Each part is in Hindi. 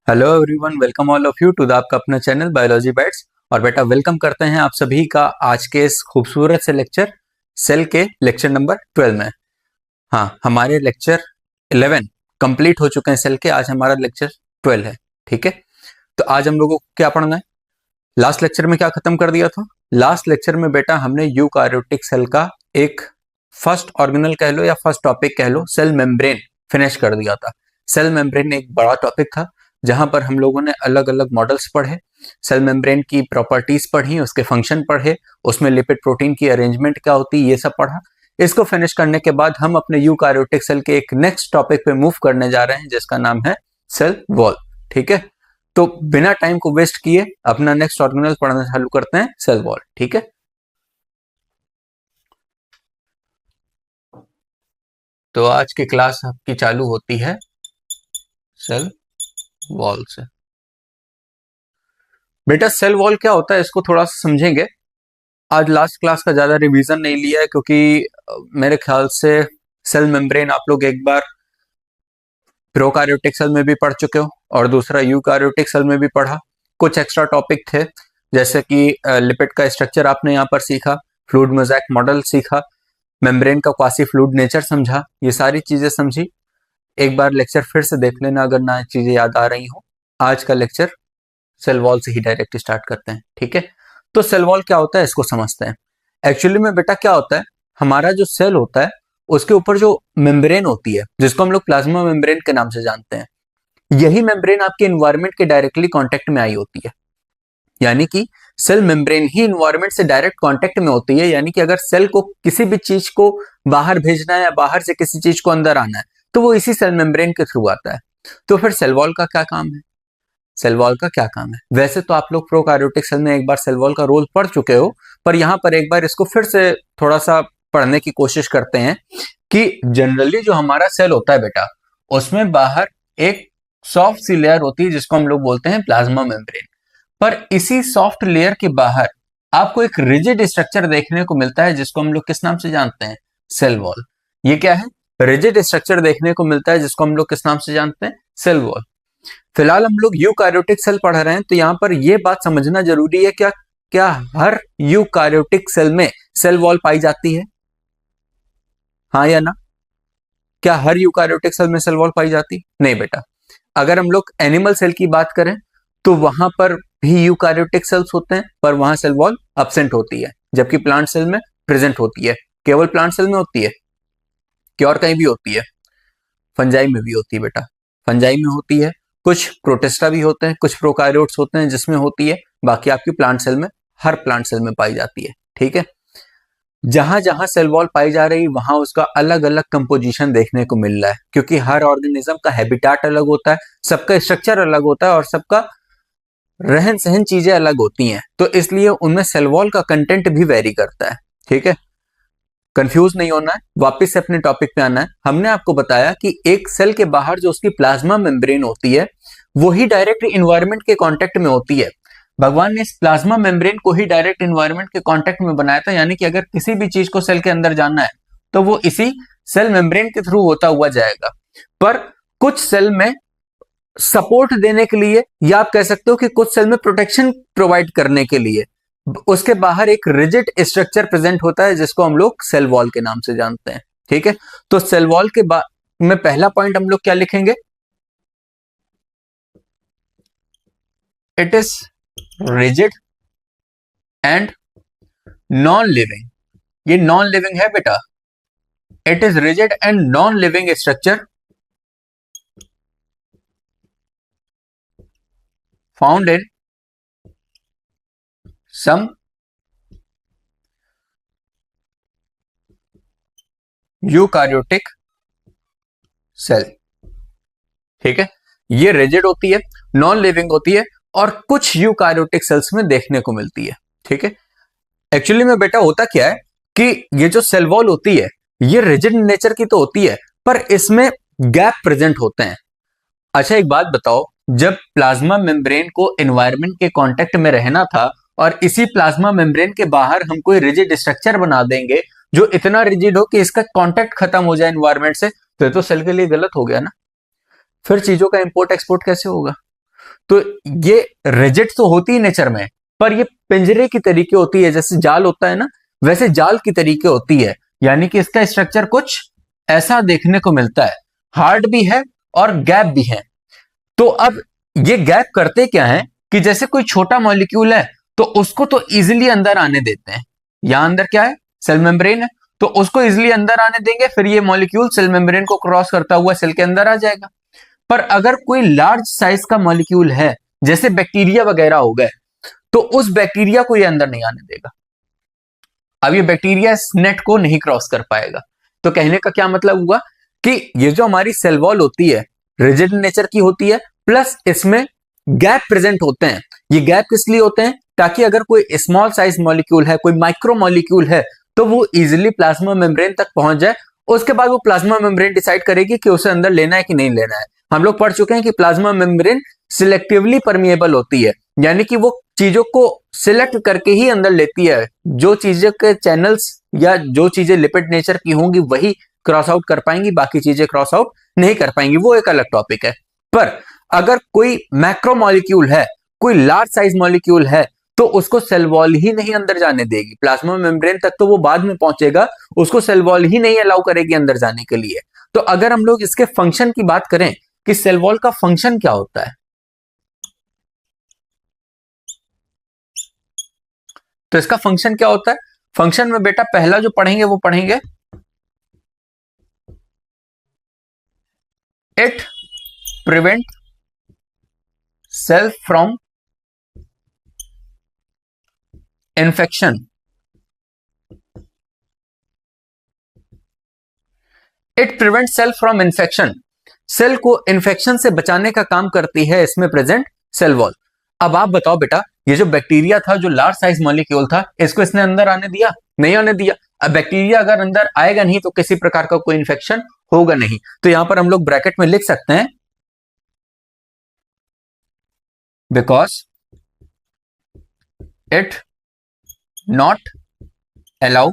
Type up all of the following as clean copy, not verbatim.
Hello everyone, welcome all of you to the आपका अपना चैनल बायोलॉजी बाइट्स। और बेटा वेलकम करते हैं आप सभी का आज के इस खूबसूरत से लेक्चर सेल के लेक्चर नंबर 12 में। हाँ, हमारे लेक्चर 11 कंप्लीट हो चुके हैं सेल के। आज हमारा लेक्चर 12 है। ठीक है, तो आज हम लोगों को क्या पढ़ना है? लास्ट लेक्चर में क्या खत्म कर दिया था? लास्ट लेक्चर में बेटा हमने यूकारियोटिक सेल का एक फर्स्ट ऑर्गेनल कह लो या फर्स्ट टॉपिक कह लो, सेल मेम्ब्रेन फिनिश कर दिया था। सेल मेम्ब्रेन एक बड़ा टॉपिक था जहां पर हम लोगों ने अलग अलग मॉडल्स पढ़े, सेल मेम्ब्रेन की प्रॉपर्टीज पढ़ी, उसके फंक्शन पढ़े, उसमें लिपिड प्रोटीन की अरेंजमेंट क्या होती है, ये सब पढ़ा। इसको फिनिश करने के बाद हम अपने यूकारियोटिक सेल के एक नेक्स्ट टॉपिक पे मूव करने जा रहे हैं जिसका नाम है सेल वॉल। ठीक है, तो बिना टाइम को वेस्ट किए अपना नेक्स्ट ऑर्गेनल पढ़ना चालू करते हैं, सेल वॉल। ठीक है, तो आज की क्लास आपकी चालू होती है सेल वॉल से। बेटा सेल वॉल क्या होता है इसको थोड़ा सा समझेंगे। आज लास्ट क्लास का ज्यादा रिवीजन नहीं लिया है क्योंकि मेरे ख्याल से सेल मेम्ब्रेन आप लोग एक बार प्रोकार्योटिक सेल में भी पढ़ चुके हो और दूसरा यूकार्योटिक सेल में भी पढ़ा। कुछ एक्स्ट्रा टॉपिक थे जैसे कि लिपिड का स्ट्रक्चर आपने यहाँ पर सीखा, फ्लूइड मोज़ेक मॉडल सीखा, मेम्ब्रेन का क्वासी फ्लूइड नेचर समझा, ये सारी चीजें समझी। एक बार लेक्चर फिर से देख लेना अगर ना चीजें याद आ रही हो। आज का लेक्चर सेल वॉल से ही डायरेक्ट स्टार्ट करते हैं। ठीक है, तो सेल वॉल क्या होता है इसको समझते हैं। एक्चुअली में बेटा क्या होता है, हमारा जो सेल होता है उसके ऊपर जो मेम्ब्रेन होती है जिसको हम लोग प्लाज्मा मेम्ब्रेन के नाम से जानते हैं, यही मेम्ब्रेन आपके इन्वायरमेंट के डायरेक्टली कांटेक्ट में आई होती है। यानी कि सेल मेम्ब्रेन ही इन्वायरमेंट से डायरेक्ट कांटेक्ट में होती है। यानी कि अगर सेल को किसी भी चीज को बाहर भेजना है या बाहर से किसी चीज को अंदर आना है तो वो इसी सेल मेम्ब्रेन के थ्रू आता है। तो फिर सेल वॉल का क्या काम है? सेल वॉल का क्या काम है? वैसे तो आप लोग प्रोकार्योटिक सेल में एक बार सेल वॉल का रोल पढ़ चुके हो, पर यहां पर एक बार इसको फिर से थोड़ा सा पढ़ने की कोशिश करते हैं कि जनरली जो हमारा सेल होता है बेटा, उसमें बाहर एक सॉफ्ट सी लेयर होती है जिसको हम लोग बोलते हैं प्लाज्मा मेम्ब्रेन। पर इसी सॉफ्ट लेयर के बाहर आपको एक रिजिड स्ट्रक्चर देखने को मिलता है जिसको हम लोग किस नाम से जानते हैं? Cell wall. ये क्या है? रिजिड स्ट्रक्चर देखने को मिलता है जिसको हम लोग किस नाम से जानते हैं? Cell wall. फिलहाल हम लोग यूकारियोटिक सेल पढ़ रहे हैं तो यहां पर यह बात समझना जरूरी है, क्या क्या हर यूकारियोटिक सेल में सेल वॉल पाई जाती है? हाँ या ना? क्या हर यूकारियोटिक सेल में सेल वॉल पाई जाती है? नहीं बेटा। अगर हम लोग एनिमल सेल की बात करें तो वहां पर भी यूकारियोटिक सेल्स होते हैं पर वहां सेल वॉल अब्सेंट होती है, जबकि प्लांट सेल में प्रेजेंट होती है। केवल प्लांट सेल में होती है कि और कहीं भी होती है? फंजाई में भी होती है बेटा, फंजाई में होती है। कुछ प्रोटिस्टा भी होते हैं, कुछ प्रोकारियोट्स होते हैं जिसमें होती है, बाकी आपकी प्लांट सेल में, हर प्लांट सेल में पाई जाती है। ठीक है, जहां जहां सेल वॉल पाई जा रही वहां उसका अलग अलग कंपोजिशन देखने को मिल रहा है क्योंकि हर ऑर्गेनिज्म का हैबिटाट अलग होता है, सबका स्ट्रक्चर अलग होता है और सबका रहन सहन चीजें अलग होती हैं, तो इसलिए उनमें सेल वॉल का कंटेंट भी वेरी करता है। ठीक है, कंफ्यूज नहीं होना है, वापस से अपने टॉपिक पे आना है। हमने आपको बताया कि एक सेल के बाहर जो उसकी प्लाज्मा मेम्ब्रेन होती है वो ही डायरेक्ट इन्वायरमेंट के कांटेक्ट में होती है। भगवान ने इस प्लाज्मा मेम्ब्रेन को ही डायरेक्ट इन्वायरमेंट के कांटेक्ट में बनाया था। यानी कि अगर किसी भी चीज को सेल के अंदर जाना है तो वो इसी सेल मेम्ब्रेन के थ्रू होता हुआ जाएगा। पर कुछ सेल में सपोर्ट देने के लिए, या आप कह सकते हो कि कुछ सेल में प्रोटेक्शन प्रोवाइड करने के लिए उसके बाहर एक रिजिड स्ट्रक्चर प्रेजेंट होता है जिसको हम लोग सेल वॉल के नाम से जानते हैं। ठीक है, तो सेल वॉल के में पहला पॉइंट हम लोग क्या लिखेंगे? It is rigid and non living. ये नॉन लिविंग है बेटा। It is rigid and non living structure found in some eukaryotic cell. ठीक है, ये रिजिड होती है, नॉन लिविंग होती है और कुछ यूकारियोटिक सेल्स में देखने को मिलती है। ठीक है, एक्चुअली में बेटा होता क्या है कि ये जो सेल वॉल होती है ये रिजिड नेचर की तो होती है पर इसमें गैप प्रेजेंट होते हैं। अच्छा एक बात बताओ, जब प्लाज्मा मेम्ब्रेन को एनवायरनमेंट के कांटेक्ट में रहना था और इसी प्लाज्मा मेम्ब्रेन के बाहर हम कोई रिजिड स्ट्रक्चर बना देंगे जो इतना रिजिड हो कि इसका कांटेक्ट खत्म हो जाए एनवायरनमेंट से, तो ये तो सेल के लिए गलत हो गया ना। फिर चीजों का इंपोर्ट एक्सपोर्ट कैसे होगा? तो ये रिजिड तो होती है नेचर में, पर ये पिंजरे की तरीके होती है, जैसे जाल होता है ना, वैसे जाल की तरीके होती है, यानी कि इसका स्ट्रक्चर कुछ ऐसा देखने को मिलता है, हार्ड भी है और गैप भी है। तो अब ये गैप करते क्या है कि जैसे कोई छोटा मॉलिक्यूल है तो उसको तो इजीली अंदर आने देते हैं, यहां अंदर क्या है, सेल मेम्ब्रेन है, तो उसको इजीली अंदर आने देंगे, फिर ये मॉलिक्यूल सेल मेम्ब्रेन को क्रॉस करता हुआ सेल के अंदर आ जाएगा। पर अगर कोई लार्ज साइज का मॉलिक्यूल है, जैसे बैक्टीरिया वगैरह हो गए, तो उस बैक्टीरिया को ये अंदर नहीं आने देगा। अब ये बैक्टीरिया इस नेट को नहीं क्रॉस कर पाएगा। तो कहने का क्या मतलब हुआ कि ये जो हमारी सेल वॉल होती है रिजिड नेचर की होती है, प्लस इसमें गैप प्रेजेंट होते हैं। ये गैप किस लिए होते हैं, ताकि अगर कोई स्मॉल साइज मॉलिक्यूल है, कोई माइक्रो मॉलिक्यूल है, तो वो इजिली प्लाज्मा मेम्ब्रेन तक पहुंच जाए। उसके बाद वो प्लाज्मा मेम्ब्रेन डिसाइड करेगी कि उसे अंदर लेना है कि नहीं लेना है। हम लोग पढ़ चुके हैं कि प्लाज्मा मेम्ब्रेन सिलेक्टिवली परमिएबल होती है, यानी कि वो चीजों को सिलेक्ट करके ही अंदर लेती है। जो चीजें के चैनल्स या जो चीजें लिपिड नेचर की होंगी वही क्रॉस आउट कर पाएंगी, बाकी चीजें क्रॉस आउट नहीं कर पाएंगी, वो एक अलग टॉपिक है। पर अगर कोई मैक्रो मॉलिक्यूल है, कोई लार्ज साइज मॉलिक्यूल है, तो उसको सेल वॉल ही नहीं अंदर जाने देगी। प्लाज्मा मेम्ब्रेन तक तो वो बाद में पहुंचेगा, उसको सेल वॉल ही नहीं अलाउ करेगी अंदर जाने के लिए। तो अगर हम लोग इसके फंक्शन की बात करें कि सेल वॉल का फंक्शन क्या होता है, तो इसका फंक्शन क्या होता है। फंक्शन में बेटा पहला जो पढ़ेंगे वो पढ़ेंगे it prevent cell from infection. It prevent cell from infection, cell को इन्फेक्शन से बचाने का काम करती है इसमें प्रेजेंट सेल वॉल। अब आप बताओ बेटा, ये जो बैक्टीरिया था, जो लार्ज साइज मॉलिक्यूल था, इसको इसने अंदर आने दिया, नहीं आने दिया। अब बैक्टीरिया अगर अंदर आएगा नहीं तो किसी प्रकार का कोई इन्फेक्शन होगा नहीं। तो यहां पर हम लोग ब्रैकेट में लिख सकते हैं because it not allow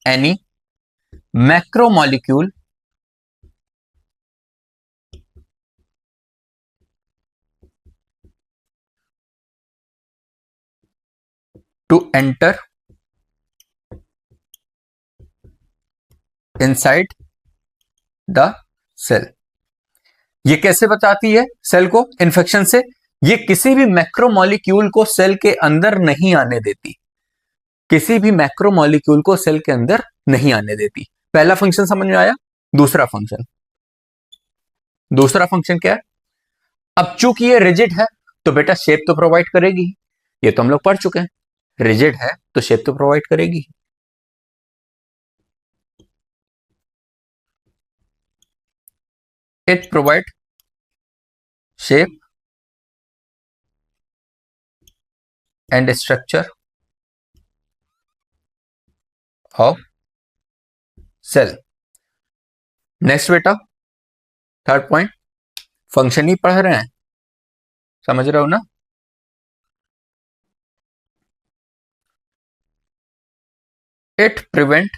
any macromolecule to enter inside the cell. ये कैसे बचाती है सेल को इन्फेक्शन से, ये किसी भी मैक्रोमोलिक्यूल को सेल के अंदर नहीं आने देती, किसी भी मैक्रोमोलिक्यूल को सेल के अंदर नहीं आने देती। पहला फंक्शन समझ में आया। दूसरा फंक्शन, दूसरा फंक्शन क्या है, अब चूंकि ये रिजिड है तो बेटा शेप तो प्रोवाइड करेगी, ये तो हम लोग पढ़ चुके हैं, रिजिड है तो शेप तो प्रोवाइड करेगी। It provide shape and structure of cell. Next बेटा थर्ड पॉइंट, फंक्शन ही पढ़ रहे हैं, समझ रहे हो ना। It prevent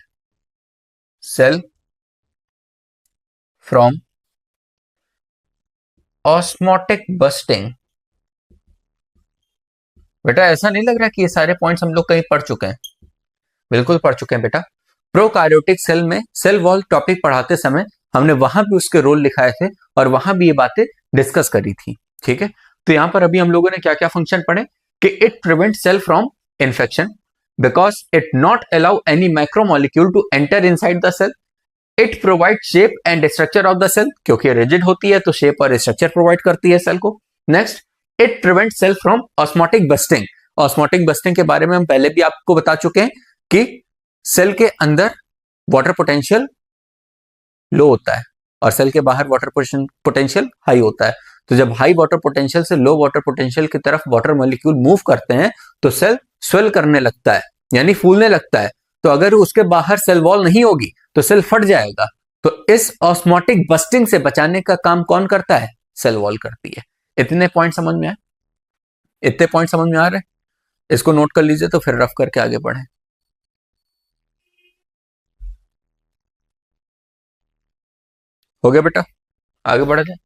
cell from osmotic bursting. बेटा ऐसा नहीं लग रहा कि ये सारे पॉइंट्स हम लोग कहीं पढ़ चुके हैं, बिल्कुल पढ़ चुके हैं बेटा। प्रोकार्योटिक सेल में सेल वॉल टॉपिक पढ़ाते समय हमने वहां भी उसके रोल लिखाए थे और वहां भी ये बातें डिस्कस करी थी, ठीक है। तो यहां पर अभी हम लोगों ने क्या क्या फंक्शन पढ़े कि it prevent cell from infection because it not allow any micromolecule to enter inside the cell. It provide shape and structure of the cell, क्योंकि रिजिड होती है तो शेप और स्ट्रक्चर प्रोवाइड करती है सेल को। Next, it prevent cell from osmotic bursting. Osmotic bursting के बारे में हम पहले भी आपको बता चुके हैं कि सेल के अंदर वाटर पोटेंशियल लो होता है और सेल के बाहर वाटर पोटेंशियल हाई होता है। तो जब हाई वाटर पोटेंशियल से लो वाटर पोटेंशियल की तरफ वाटर मॉलिक्यूल मूव करते हैं तो सेल स्वेल करने लगता है, यानी फूलने लगता है। तो अगर उसके बाहर सेल वॉल नहीं होगी तो सेल फट जाएगा। तो इस ऑस्मोटिक बस्टिंग से बचाने का काम कौन करता है, सेल वॉल करती है। इतने पॉइंट समझ में आए, इतने पॉइंट समझ में आ रहे हैं, इसको नोट कर लीजिए तो फिर रफ करके आगे बढ़े। हो गया बेटा, आगे बढ़ा जाए।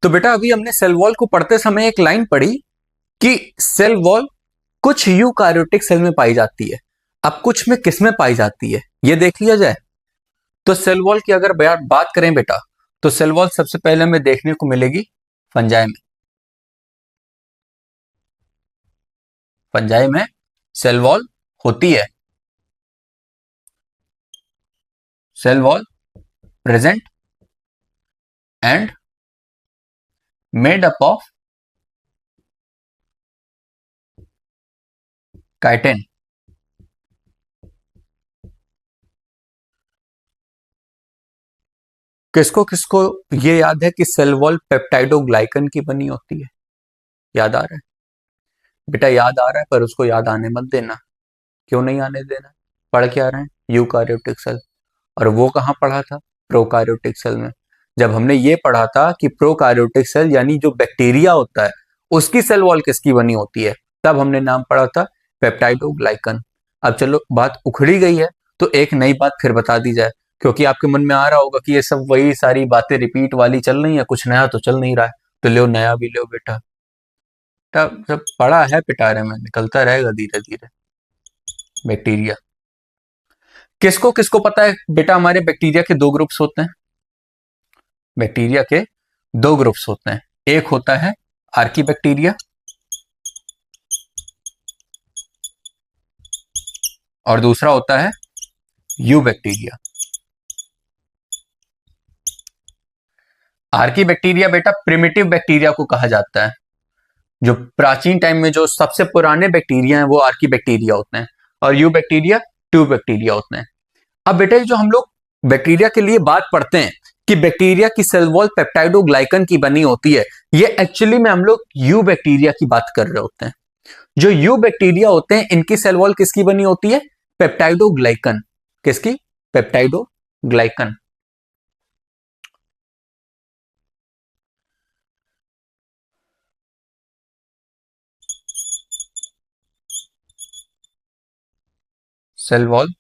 तो बेटा अभी हमने सेल वॉल को पढ़ते समय एक लाइन पढ़ी कि सेल वॉल कुछ यूकार्योटिक सेल में पाई जाती है। अब कुछ में किस में पाई जाती है ये देख लिया जाए। तो सेल वॉल की अगर बात करें बेटा, तो सेल वॉल सबसे पहले हमें देखने को मिलेगी फंजाई में। फंजाई में सेल वॉल होती है। Cell wall present and made up of chitin. किसको किसको ये याद है कि सेल वॉल पेप्टाइडोग्लाइकन की बनी होती है? याद आ रहा है बेटा? याद आ रहा है, पर उसको याद आने मत देना। क्यों नहीं आने देना? पढ़ क्या रहे हैं? Eukaryotic cell. और वो कहाँ पढ़ा था? प्रोकार्योटिक सेल में। जब हमने ये पढ़ा था कि प्रोकार्योटिक सेल यानी जो बैक्टीरिया होता है उसकी सेल वॉल किसकी बनी होती है, तब हमने नाम पढ़ा था पेप्टाइडोग्लाइकन। अब चलो बात उखड़ी गई है, तो एक नई बात फिर बता दी जाए, क्योंकि आपके मन में आ रहा होगा कि ये सब वही सारी बातें रिपीट वाली चल रही है, कुछ नया तो चल नहीं रहा है। तो लो नया भी लो बेटा, तब सब पढ़ा है पिटारे में, निकलता रहेगा धीरे धीरे। बैक्टीरिया, किसको किसको पता है बेटा हमारे बैक्टीरिया के दो ग्रुप्स होते हैं? बैक्टीरिया के दो ग्रुप्स होते हैं। एक होता है आर्की बैक्टीरिया और दूसरा होता है यू बैक्टीरिया। आर्की बैक्टीरिया बेटा प्रिमिटिव बैक्टीरिया को कहा जाता है। जो प्राचीन टाइम में जो सबसे पुराने बैक्टीरिया हैं वो आर्की बैक्टीरिया होते हैं, और यू बैक्टीरिया ट्यूब बैक्टीरिया होते हैं। अब बेटा जो हम लोग बैक्टीरिया के लिए बात पढ़ते हैं कि बैक्टीरिया की सेल वॉल पेप्टाइडोग्लाइकन की बनी होती है, ये एक्चुअली में हम लोग यू बैक्टीरिया की बात कर रहे होते हैं। जो यू बैक्टीरिया होते हैं इनकी सेल वॉल किसकी बनी होती है? पेप्टाइडोग्लाइकन। किसकी? Peptidoglycan. Cell wall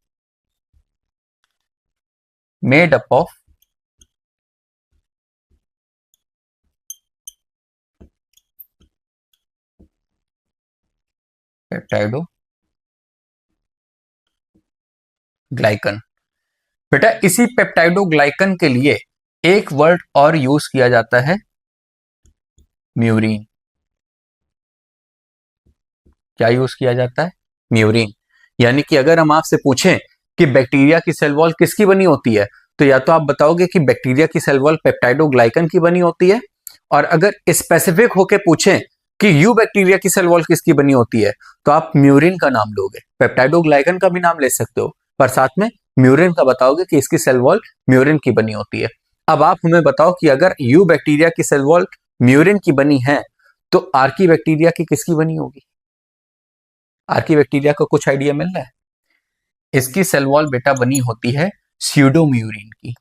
made up of peptidoglycan. बेटा इसी पेप्टाइडोग्लाइकन के लिए एक वर्ड और यूज किया जाता है, म्यूरिन। क्या यूज किया जाता है? म्यूरिन। यानी कि अगर हम आपसे पूछें कि बैक्टीरिया की सेल वॉल किसकी बनी होती है, तो या तो आप बताओगे कि बैक्टीरिया की सेल वॉल पेप्टाइडोग्लाइकन की बनी होती है, और अगर स्पेसिफिक होके पूछें कि यू बैक्टीरिया की सेल वॉल किसकी बनी होती है, तो आप म्यूरिन का नाम लोगे। पेप्टाइडोग्लाइकन का भी नाम ले सकते हो, पर साथ में म्यूरिन का बताओगे कि इसकी सेल वॉल म्यूरिन की बनी होती है। अब आप हमें बताओ कि अगर यू बैक्टीरिया की सेल वॉल म्यूरिन की बनी है, तो आर्की बैक्टीरिया की किसकी बनी होगी? आर्की बैक्टीरिया को कुछ आइडिया मिल रहा है? इसकी सेल वॉल बेटा बनी होती है स्यूडोम्यूरिन की।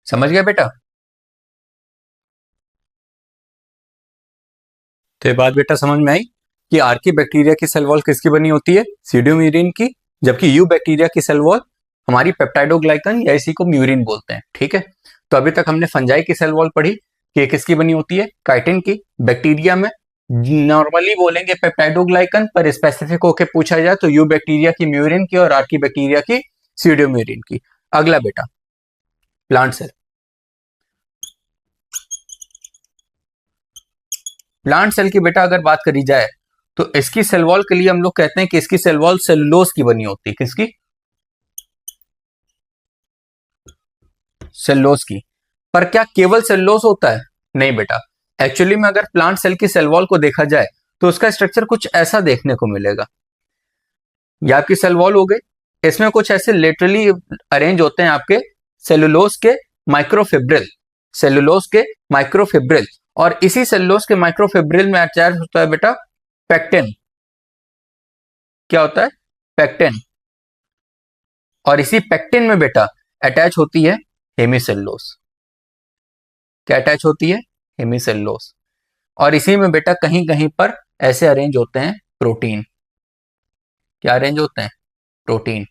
समझ गया बेटा? तो ये बात बेटा समझ में आई कि आर्की बैक्टीरिया की सेल वॉल किसकी बनी होती है? स्यूडोम्यूरिन की, जबकि यू बैक्टीरिया की सेल वॉल हमारी पेप्टाइडोग्लाइकन या इसी को म्यूरिन बोलते हैं। ठीक है, तो अभी तक हमने फंजाई की सेल वॉल पढ़ी कि ये किसकी बनी होती है? काइटिन की। बैक्टीरिया में नॉर्मली बोलेंगे पेप्टाइडोग्लाइकन, पर स्पेसिफिक होके पूछा जाए तो यू बैक्टीरिया की म्यूरिन की और आर्की बैक्टीरिया की स्यूडोम्यूरिन की। अगला बेटा प्लांट सेल। प्लांट सेल की बेटा अगर बात करी जाए तो इसकी सेल वॉल के लिए हम लोग कहते हैं कि इसकी सेल वॉल सेलुलोज की बनी होती है। किसकी? सेलुलोज की। पर क्या केवल सेलुलोज होता है? नहीं बेटा, एक्चुअली में अगर प्लांट सेल की सेल वॉल को देखा जाए तो उसका स्ट्रक्चर कुछ ऐसा देखने को मिलेगा। ये आपकी सेल वॉल हो गई, इसमें कुछ ऐसे लेटरली अरेंज होते हैं आपके सेलुलोज के माइक्रोफिब्रिल। सेलुलोज के माइक्रोफिब्रिल, और इसी सेलुलोज के माइक्रोफिब्रिल में अटैच होता है बेटा पेक्टिन। क्या होता है? पेक्टिन। और इसी पेक्टिन में बेटा अटैच होती है हेमीसेलुलोज। क्या अटैच होती है? हेमीसेलुलोज। और इसी में बेटा कहीं कहीं पर ऐसे अरेंज होते हैं प्रोटीन। क्या अरेंज होते हैं? प्रोटीन।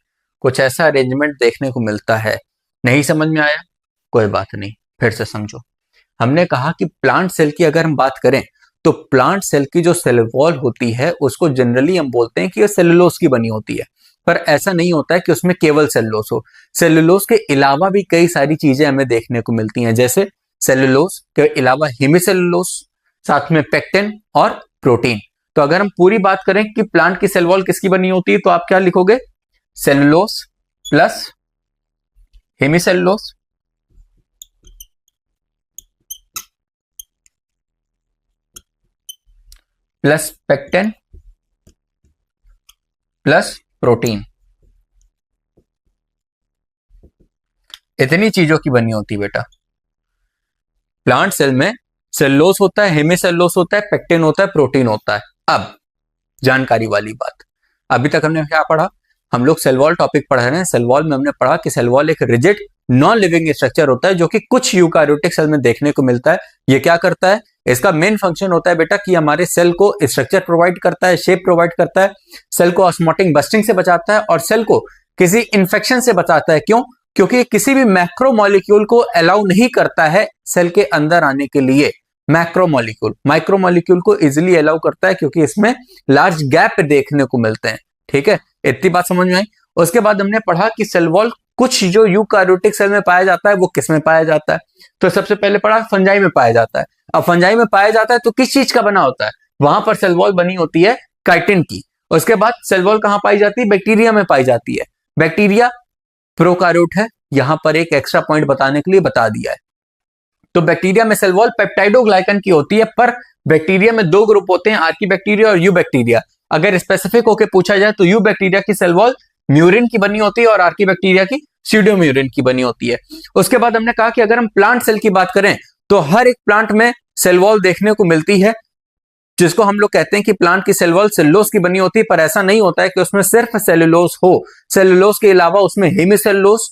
कुछ ऐसा अरेंजमेंट देखने को मिलता है। नहीं समझ में आया? कोई बात नहीं, फिर से समझो। हमने कहा कि प्लांट सेल की अगर हम बात करें तो प्लांट सेल की जो सेल वॉल होती है उसको जनरली हम बोलते हैं कि ये सेलुलोज की बनी होती है, पर ऐसा नहीं होता है कि उसमें केवल सेलुलोज हो। सेलुलोज के अलावा भी कई सारी चीजें हमें देखने को मिलती हैं, जैसे सेलुलोज के अलावा हेमिसेलुलोज, साथ में पेक्टिन और प्रोटीन। तो अगर हम पूरी बात करें कि प्लांट की सेल वॉल किसकी बनी होती है तो आप क्या लिखोगे? Cellulose plus hemicellulose plus pectin plus protein, इतनी चीजों की बनी होती है बेटा। प्लांट सेल में सेलुलोज होता है, हेमिसेलुलोज होता है, पेक्टिन होता है, प्रोटीन होता है। अब जानकारी वाली बात, अभी तक हमने क्या पढ़ा? हम लोग सेल वॉल टॉपिक पढ़ रहे हैं। सेल वॉल में हमने पढ़ा कि सेल वॉल एक रिजिड नॉन लिविंग स्ट्रक्चर होता है जो कि कुछ यूकारियोटिक सेल में देखने को मिलता है। ये क्या करता है? इसका मेन फंक्शन होता है बेटा कि हमारे सेल को स्ट्रक्चर प्रोवाइड करता है, शेप प्रोवाइड करता है, सेल को ऑस्मोटिक बस्टिंग से बचाता है और सेल को किसी इंफेक्शन से बचाता है। क्यों? क्योंकि किसी भी मैक्रो मॉलिक्यूल को अलाउ नहीं करता है सेल के अंदर आने के लिए। मैक्रो मॉलिक्यूल माइक्रो मॉलिक्यूल को इजिली अलाउ करता है क्योंकि इसमें लार्ज गैप देखने को मिलते हैं। ठीक है, इतनी बात समझ में आई। उसके बाद हमने पढ़ा कि सेल वॉल कुछ जो यूकारियोटिक सेल में पाया जाता है वो किस में पाया जाता है? तो सबसे पहले पढ़ा फंजाई में पाया जाता है। अब फंजाई में पाया जाता है तो किस चीज का बना होता है? वहां पर सेल वॉल बनी होती है काइटिन की। उसके बाद सेल वॉल कहां पाई जाती है? बैक्टीरिया में पाई जाती है। बैक्टीरिया प्रोकार्योट है, यहां पर एक एक्स्ट्रा पॉइंट बताने के लिए बता दिया है। तो बैक्टीरिया में सेल वॉल पेप्टाइडोग्लाइकन की होती है, पर बैक्टीरिया में दो ग्रुप होते हैं, आर्की बैक्टीरिया और यू बैक्टीरिया। अगर स्पेसिफिक होकर पूछा जाए तो यू बैक्टीरिया की सेल वॉल म्यूरिन की बनी होती है और आर्की बैक्टीरिया की स्यूडोम्यूरिन की बनी होती है। उसके बाद हमने कहा कि अगर हम प्लांट सेल की बात करें तो हर एक प्लांट में सेल वॉल देखने को मिलती है, जिसको हम लोग कहते हैं कि प्लांट की सेल वॉल सेलुलोज की बनी होती है, पर ऐसा नहीं होता है कि उसमें सिर्फ सेलुलोज हो। सेलुलोज के अलावा उसमें हेमिसेलुलोज,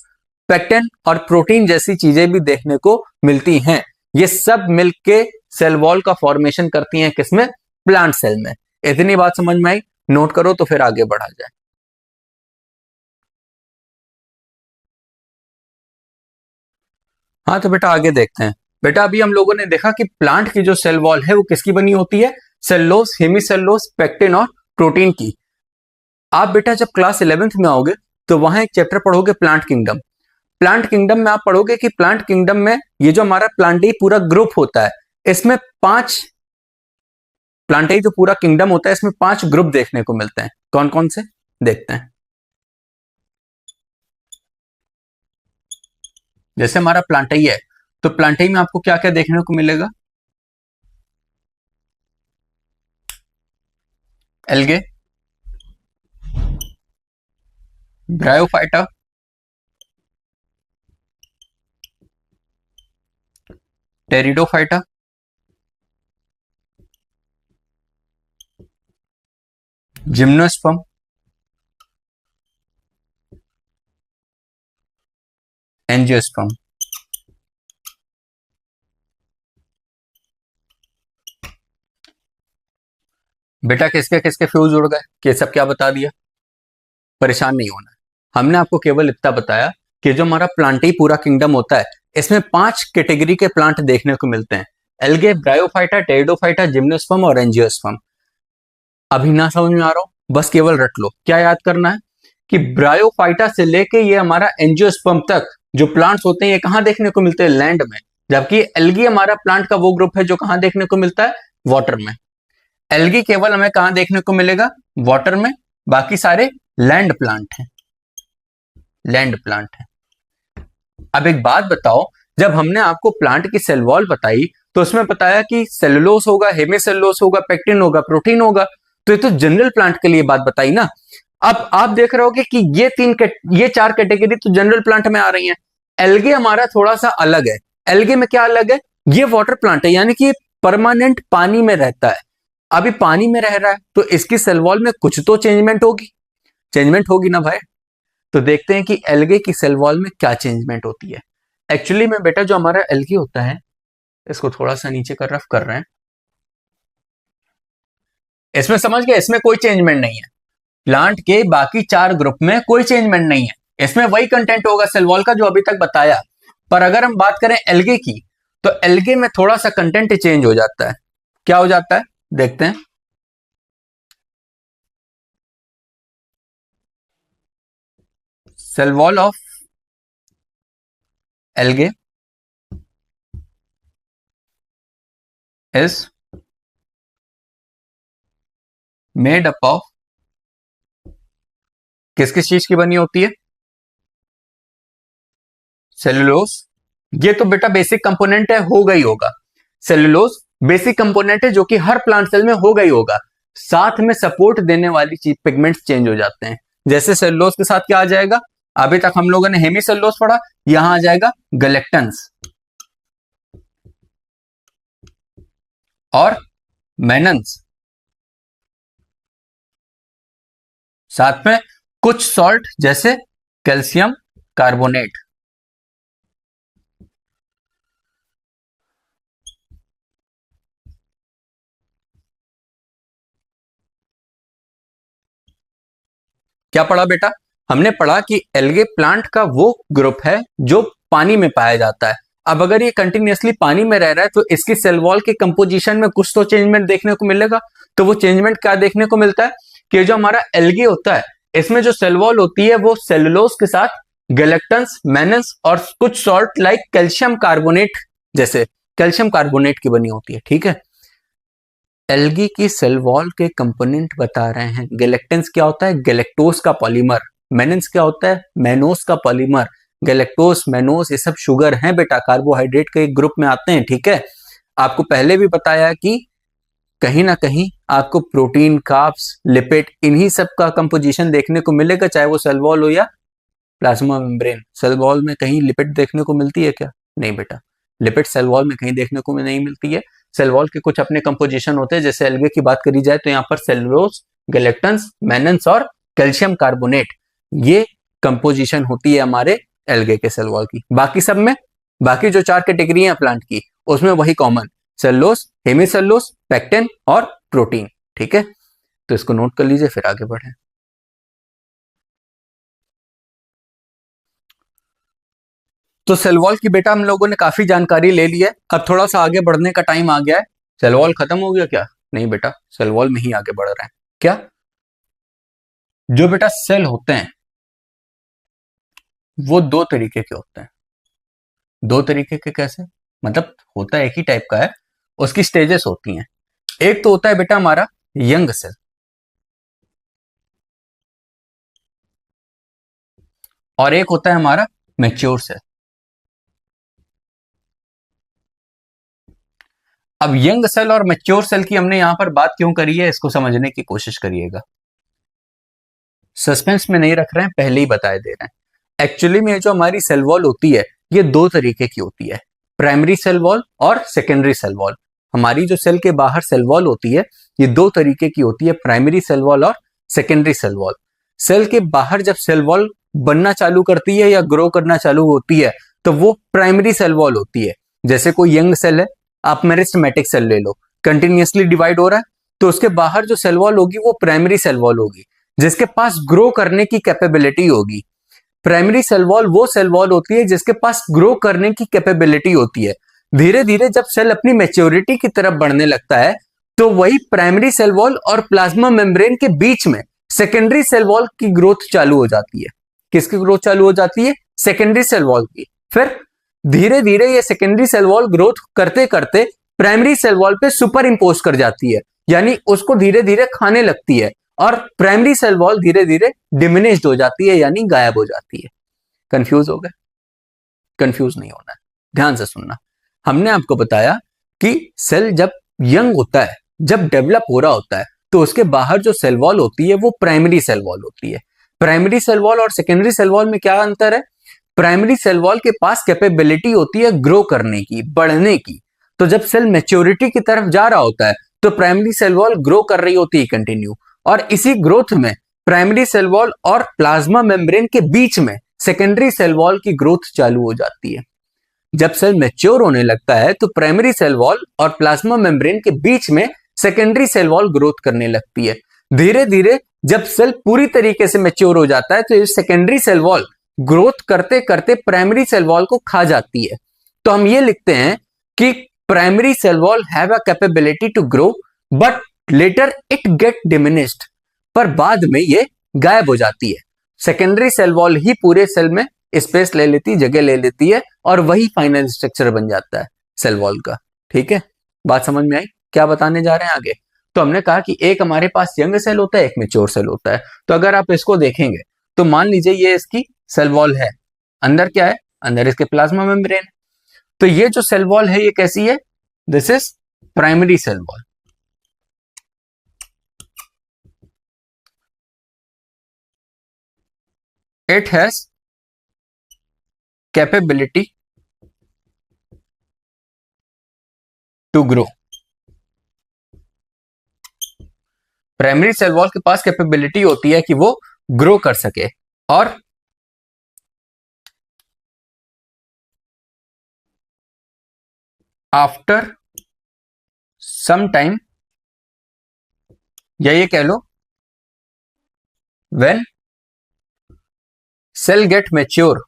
पेक्टिन और प्रोटीन जैसी चीजें भी देखने को मिलती हैं। ये सब मिलके सेल वॉल का फॉर्मेशन करती हैं, किसमें? प्लांट सेल में। इतनी बात समझ में आई? नोट करो तो फिर आगे बढ़ा जाए। हाँ तो बेटा आगे देखते हैं। बेटा अभी हम लोगों ने देखा कि प्लांट की जो सेल वॉल है वो किसकी बनी होती है? सेलुलोज, हेमिसेलुलोज, पेक्टिन और प्रोटीन की। आप बेटा जब क्लास 11th में आओगे तो वहां एक चैप्टर पढ़ोगे प्लांट किंगडम। प्लांट किंगडम में आप पढ़ोगे कि प्लांट किंगडम में ये जो हमारा प्लांटेई पूरा ग्रुप होता है, इसमें 5 प्लांटेई जो पूरा किंगडम होता है इसमें 5 ग्रुप देखने को मिलते हैं। कौन कौन से देखते हैं? जैसे हमारा प्लांटेई है तो प्लांटेई में आपको क्या क्या देखने को मिलेगा? Algae, bryophyta, pteridophyta, gymnosperm, angiosperm. बेटा किसके किसके फ्यूज उड़ गए? कि सब क्या बता दिया? परेशान नहीं होना। हमने आपको केवल इतना बताया कि जो हमारा प्लांटेई पूरा किंगडम होता है इसमें 5 कैटेगरी के प्लांट देखने को मिलते हैं। एल्गे, ब्रायोफाइटा, टेरिडोफाइटा, जिम्नोस्पर्म और एंजियोस्पर्म। अभी ना समझ में आ रहा हो बस केवल रट लो। क्या याद करना है कि ब्रायोफाइटा से लेके ये हमारा एंजियोस्पर्म तक जो प्लांट्स होते हैं ये कहां देखने को मिलते हैं? लैंड में। जबकि एल्गी हमारा प्लांट का वो ग्रुप है जो कहां देखने को मिलता है? वाटर में। एल्गी केवल हमें कहां देखने को मिलेगा? वाटर में। बाकी सारे लैंड प्लांट हैं, लैंड प्लांट है। अब एक बात बताओ, जब हमने आपको प्लांट की सेल वॉल बताई तो उसमें बताया कि सेलुलोज होगा, हेमिसेलुलोज होगा, पेक्टिन होगा, प्रोटीन होगा। तो ये तो जनरल प्लांट के लिए बात बताई ना। अब आप देख रहे होगे कि ये 4 कैटेगरी तो जनरल प्लांट में आ रही हैं। एल्गे हमारा थोड़ा सा अलग है। एल्गे में क्या अलग है? ये वाटर प्लांट है, यानी कि परमानेंट पानी में रहता है। अभी पानी में रह रहा है तो इसकी सेल वॉल में कुछ तो चेंजमेंट होगी, चेंजमेंट होगी ना भाई। तो देखते हैं कि एल्गे की सेल वॉल में क्या चेंजमेंट होती है। एक्चुअली में बेटा जो हमारा एल्गी होता है, इसको थोड़ा सा नीचे कर रफ कर रहे हैं। इसमें समझ गए, इसमें कोई चेंजमेंट नहीं है। प्लांट के बाकी 4 ग्रुप में कोई चेंजमेंट नहीं है, इसमें वही कंटेंट होगा सेल वॉल का जो अभी तक बताया। पर अगर हम बात करें एल्गे की, तो एल्गे में थोड़ा सा कंटेंट चेंज हो जाता है। क्या हो जाता है देखते हैं। Cell wall of algae is made up of, किस किस चीज की बनी होती है? सेलुलोज। ये तो बेटा बेसिक कंपोनेंट है, होगा ही होगा। सेलुलोज बेसिक कंपोनेंट है जो कि हर प्लांट सेल में होगा ही होगा। साथ में सपोर्ट देने वाली चीज पिगमेंट्स चेंज हो जाते हैं। जैसे सेलुलोज के साथ क्या आ जाएगा, अभी तक हम लोगों ने हेमी सेलुलोज पढ़ा, यहां आ जाएगा गैलेक्टन्स और मेनन्स, साथ में कुछ सॉल्ट जैसे कैल्शियम कार्बोनेट। क्या पढ़ा बेटा? हमने पढ़ा कि एल्गे प्लांट का वो ग्रुप है जो पानी में पाया जाता है। अब अगर ये कंटिन्यूअसली पानी में रह रहा है तो इसकी सेल वॉल के कंपोजिशन में कुछ तो चेंजमेंट देखने को मिलेगा। तो वो चेंजमेंट क्या देखने को मिलता है कि जो हमारा एल्गे होता है इसमें जो सेल वॉल होती है वो सेलुलोज के साथ गैलेक्टन्स, मेनन्स और कुछ सॉल्ट लाइक कैल्शियम कार्बोनेट, जैसे कैल्शियम कार्बोनेट की बनी होती है। ठीक है, एल्गी की सेल वॉल के कंपोनेंट बता रहे हैं। गैलेक्टेंस क्या होता है? गैलेक्टोज का पॉलीमर। मेनेंस क्या होता है? मेनोस का पॉलीमर। गैलेक्टोज, मेनोस ये सब शुगर हैं बेटा, कार्बोहाइड्रेट के एक ग्रुप में आते हैं। ठीक है, आपको पहले भी बताया कि कहीं ना कहीं आपको प्रोटीन, कार्ब्स, लिपिड इन्हीं सब का कंपोजिशन देखने को मिलेगा, चाहे वो सेल वॉल हो या प्लाज्मा मेम्ब्रेन। सेल वॉल में कहीं लिपिड देखने को मिलती है क्या? नहीं बेटा, लिपिड सेल वॉल में कहीं देखने को नहीं मिलती है। सेल वॉल के कुछ अपने कंपोजिशन होते हैं। जैसे एल्गे की बात करी जाए तो यहाँ पर सेलुलोज, गैलेक्टन्स, मेनन्स और कैल्शियम कार्बोनेट, ये कंपोजिशन होती है हमारे एल्गे के सेल वॉल की। बाकी सब में, बाकी जो 4 कैटेगरी है प्लांट की, उसमें वही कॉमन, सेलुलोज, हेमीसेलुलोज, पेक्टिन और प्रोटीन। ठीक है, तो इसको नोट कर लीजिए, फिर आगे बढ़े। तो सेल वॉल की बेटा हम लोगों ने काफी जानकारी ले ली है। अब थोड़ा सा आगे बढ़ने का टाइम आ गया है। सेल वॉल खत्म हो गया क्या? नहीं बेटा, सेल वॉल में ही आगे बढ़ रहे हैं। क्या? जो बेटा सेल होते हैं वो 2 तरीके के होते हैं। 2 तरीके के कैसे? मतलब होता एक ही टाइप का है, उसकी स्टेजेस होती हैं। एक तो होता है बेटा हमारा यंग सेल, और एक होता है हमारा मैच्योर सेल। अब यंग सेल और मैच्योर सेल की हमने यहां पर बात क्यों करी है, इसको समझने की कोशिश करिएगा। सस्पेंस में नहीं रख रहे हैं, पहले ही बताए दे रहे हैं। एक्चुअली में जो हमारी सेल वॉल होती है ये 2 तरीके की होती है, प्राइमरी सेल वॉल और सेकेंडरी सेल वॉल। हमारी जो सेल के बाहर सेल वॉल होती है ये 2 तरीके की होती है, प्राइमरी सेल वॉल और सेकेंडरी सेल वॉल। सेल के बाहर जब सेल वॉल बनना चालू करती है या ग्रो करना चालू होती है तो वो प्राइमरी सेल वॉल होती है। जैसे कोई यंग सेल है, आप मेरिस्टेमेटिक सेल ले लो, कंटिन्यूअसली डिवाइड हो रहा है, तो उसके बाहर जो सेल वॉल होगी वो प्राइमरी सेल वॉल होगी जिसके पास ग्रो करने की कैपेबिलिटी होगी। प्राइमरी सेल वॉल वो सेल वॉल होती है जिसके पास ग्रो करने की कैपेबिलिटी होती है। धीरे धीरे जब सेल अपनी मैच्योरिटी की तरफ बढ़ने लगता है तो वही प्राइमरी सेल वॉल और प्लाज्मा मेम्ब्रेन के बीच में सेकेंडरी सेल वॉल की ग्रोथ चालू हो जाती है। किसकी ग्रोथ चालू हो जाती है? सेकेंडरी सेल वॉल की। फिर धीरे धीरे ये सेकेंडरी सेल वॉल ग्रोथ करते करते प्राइमरी सेल वॉल पे सुपर इंपोज कर जाती है, यानी उसको धीरे धीरे खाने लगती है और प्राइमरी सेल वॉल धीरे धीरे डिमिनिश्ड हो जाती है, यानी गायब हो जाती है। कंफ्यूज हो गए? कंफ्यूज नहीं होना है, ध्यान से सुनना। हमने आपको बताया कि सेल जब यंग होता है, जब डेवलप हो रहा होता है, तो उसके बाहर जो सेल वॉल होती है वो प्राइमरी सेल वॉल होती है। प्राइमरी सेल वॉल और सेकेंडरी सेल वॉल में क्या अंतर है? प्राइमरी सेल वॉल के पास कैपेबिलिटी होती है ग्रो करने की, बढ़ने की। तो जब सेल मैच्योरिटी की तरफ जा रहा होता है तो प्राइमरी सेल वॉल ग्रो कर रही होती है कंटिन्यू, और इसी ग्रोथ में प्राइमरी सेल वॉल और प्लाज्मा मेम्ब्रेन के बीच में सेकेंडरी सेल वॉल की ग्रोथ चालू हो जाती है। जब सेल मैच्योर होने लगता है तो प्राइमरी सेल वॉल और प्लाज्मा मेम्ब्रेन के बीच में सेकेंडरी सेल वॉल ग्रोथ करने लगती है। धीरे धीरे जब सेल पूरी तरीके से मैच्योर हो जाता है तो ये सेकेंडरी सेल वॉल ग्रोथ करते करते प्राइमरी सेल वॉल को खा जाती है। तो हम ये लिखते हैं कि primary cell wall have a capability to grow but later it get diminished, पर बाद में ये गायब हो जाती है। सेकेंडरी सेल वॉल ही पूरे सेल में स्पेस ले लेती, जगह ले लेती है, और वही फाइनल स्ट्रक्चर बन जाता है सेल वॉल का। ठीक है, बात समझ में आई? क्या बताने जा रहे हैं आगे? तो हमने कहा कि एक हमारे पास यंग सेल होता है, एक मैच्योर सेल होता है। तो अगर आप इसको देखेंगे तो मान लीजिए ये इसकी सेल वॉल है, अंदर क्या है, अंदर इसके प्लाज्मा मेम्ब्रेन। तो ये जो सेल वॉल है ये कैसी है? This is primary cell wall. It has capability to grow. Primary cell wall के पास कैपेबिलिटी होती है कि वो ग्रो कर सके, और आफ्टर सम टाइम, या ये कह लो when cell get mature,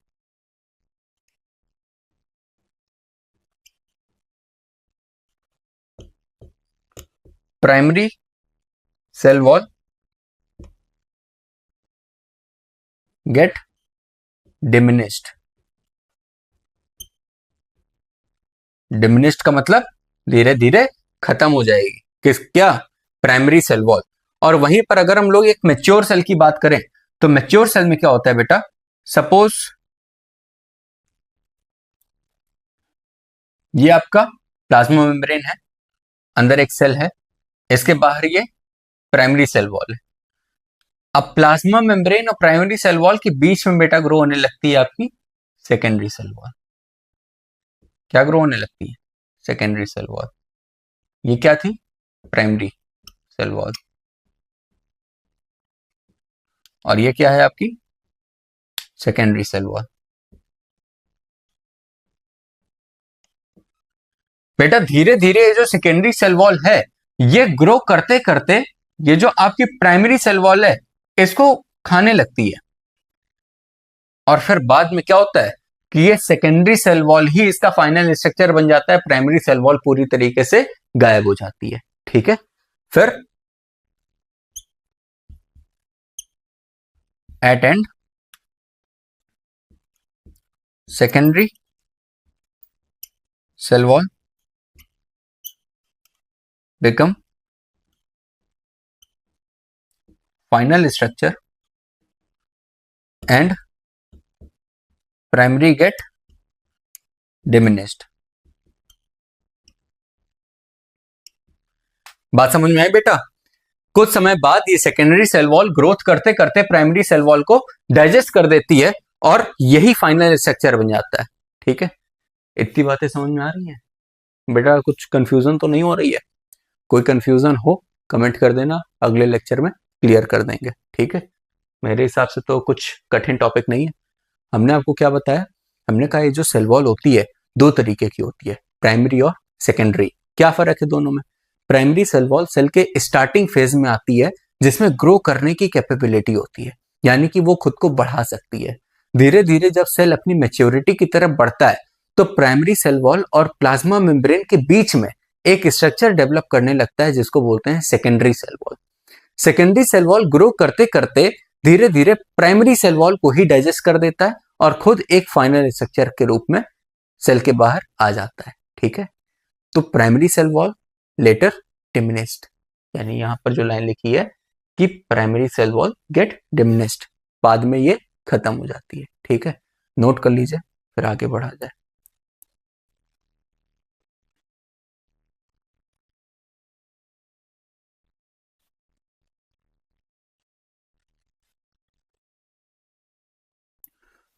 primary cell wall get diminished. Diminished का मतलब धीरे धीरे खत्म हो जाएगी। क्या? Primary cell wall. और वहीं पर अगर हम लोग एक मैच्योर सेल की बात करें तो मैच्योर सेल में क्या होता है बेटा? सपोज ये आपका प्लाज्मा मेम्ब्रेन है, अंदर एक सेल है, इसके बाहर ये प्राइमरी सेल वॉल है। अब प्लाज्मा मेम्ब्रेन और प्राइमरी सेल वॉल के बीच में बेटा ग्रो होने लगती है आपकी सेकेंडरी सेल वॉल। क्या ग्रो होने लगती है? Secondary cell wall. ये क्या थी? Primary cell wall. और ये क्या है आपकी? Secondary cell wall. बेटा धीरे धीरे ये जो सेकेंडरी सेल वॉल है ये ग्रो करते करते ये जो आपकी प्राइमरी सेल वॉल है इसको खाने लगती है, और फिर बाद में क्या होता है कि ये सेकेंडरी सेल वॉल ही इसका फाइनल स्ट्रक्चर बन जाता है, प्राइमरी सेल वॉल पूरी तरीके से गायब हो जाती है। ठीक है, फिर at end secondary cell wall become final structure and primary get diminished. बात समझ में आई बेटा? कुछ समय बाद ये सेकेंडरी सेल वॉल ग्रोथ करते करते प्राइमरी सेल वॉल को डाइजेस्ट कर देती है और यही फाइनल स्ट्रक्चर बन जाता है। ठीक है, इतनी बातें समझ में आ रही हैं बेटा? कुछ कंफ्यूजन तो नहीं हो रही है? कोई कंफ्यूजन हो कमेंट कर देना, अगले लेक्चर में क्लियर कर देंगे। ठीक है, मेरे हिसाब से तो कुछ कठिन टॉपिक नहीं है। हमने आपको क्या बताया? हमने कहा ये जो सेल वॉल होती है दो तरीके की होती है, प्राइमरी और सेकेंडरी। क्या फर्क है दोनों में? प्राइमरी सेल वॉल सेल के स्टार्टिंग फेज में आती है जिसमें ग्रो करने की कैपेबिलिटी होती है, यानी कि वो खुद को बढ़ा सकती है। धीरे धीरे जब सेल अपनी मैच्योरिटी की तरफ बढ़ता है तो प्राइमरी सेल वॉल और प्लाज्मा मेम्ब्रेन के बीच में एक स्ट्रक्चर डेवलप करने लगता है जिसको बोलते हैं secondary cell wall. Secondary cell wall grow करते करते धीरे धीरे प्राइमरी सेल वॉल को ही डाइजेस्ट कर देता है और खुद एक फाइनल स्ट्रक्चर के रूप में सेल के बाहर आ जाता है। ठीक है, तो primary cell wall later diminished, यानी यहां पर जो लाइन लिखी है कि primary cell wall get diminished, बाद में ये खत्म हो जाती है। ठीक है, नोट कर लीजिए, फिर आगे बढ़ा जाए।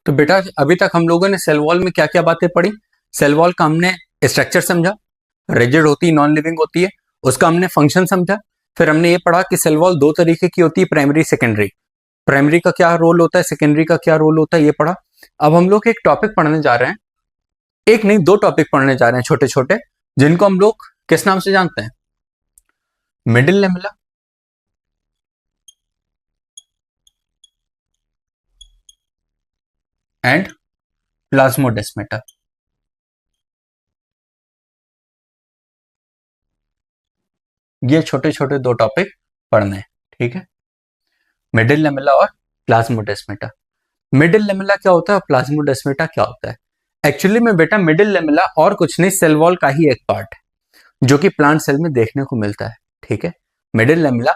तो बेटा अभी तक हम लोगों ने सेल वॉल में क्या क्या बातें पढ़ी? सेल वॉल का हमने स्ट्रक्चर समझा, रिजिड होती है, नॉन लिविंग होती है, उसका हमने फंक्शन समझा। फिर हमने ये पढ़ा कि सेल वॉल दो तरीके की होती है, प्राइमरी सेकेंडरी। प्राइमरी का क्या रोल होता है, सेकेंडरी का क्या रोल होता है, ये पढ़ा। अब हम लोग एक टॉपिक पढ़ने जा रहे हैं, एक नहीं दो टॉपिक पढ़ने जा रहे हैं छोटे छोटे, जिनको हम लोग किस नाम से जानते हैं? Middle lamella and plasmodesmata. ये छोटे छोटे दो टॉपिक पढ़ने हैं, ठीक है। मिडिल लेमेला और प्लाज्मोडेस्मेटा। मिडिल लेमेला क्या होता है और प्लाज्मोडेस्मेटा क्या होता है? एक्चुअली में बेटा मिडिल लेमेला और कुछ नहीं, सेल वॉल का ही एक पार्ट है जो कि प्लांट सेल में देखने को मिलता है, ठीक है। मिडिल लेमेला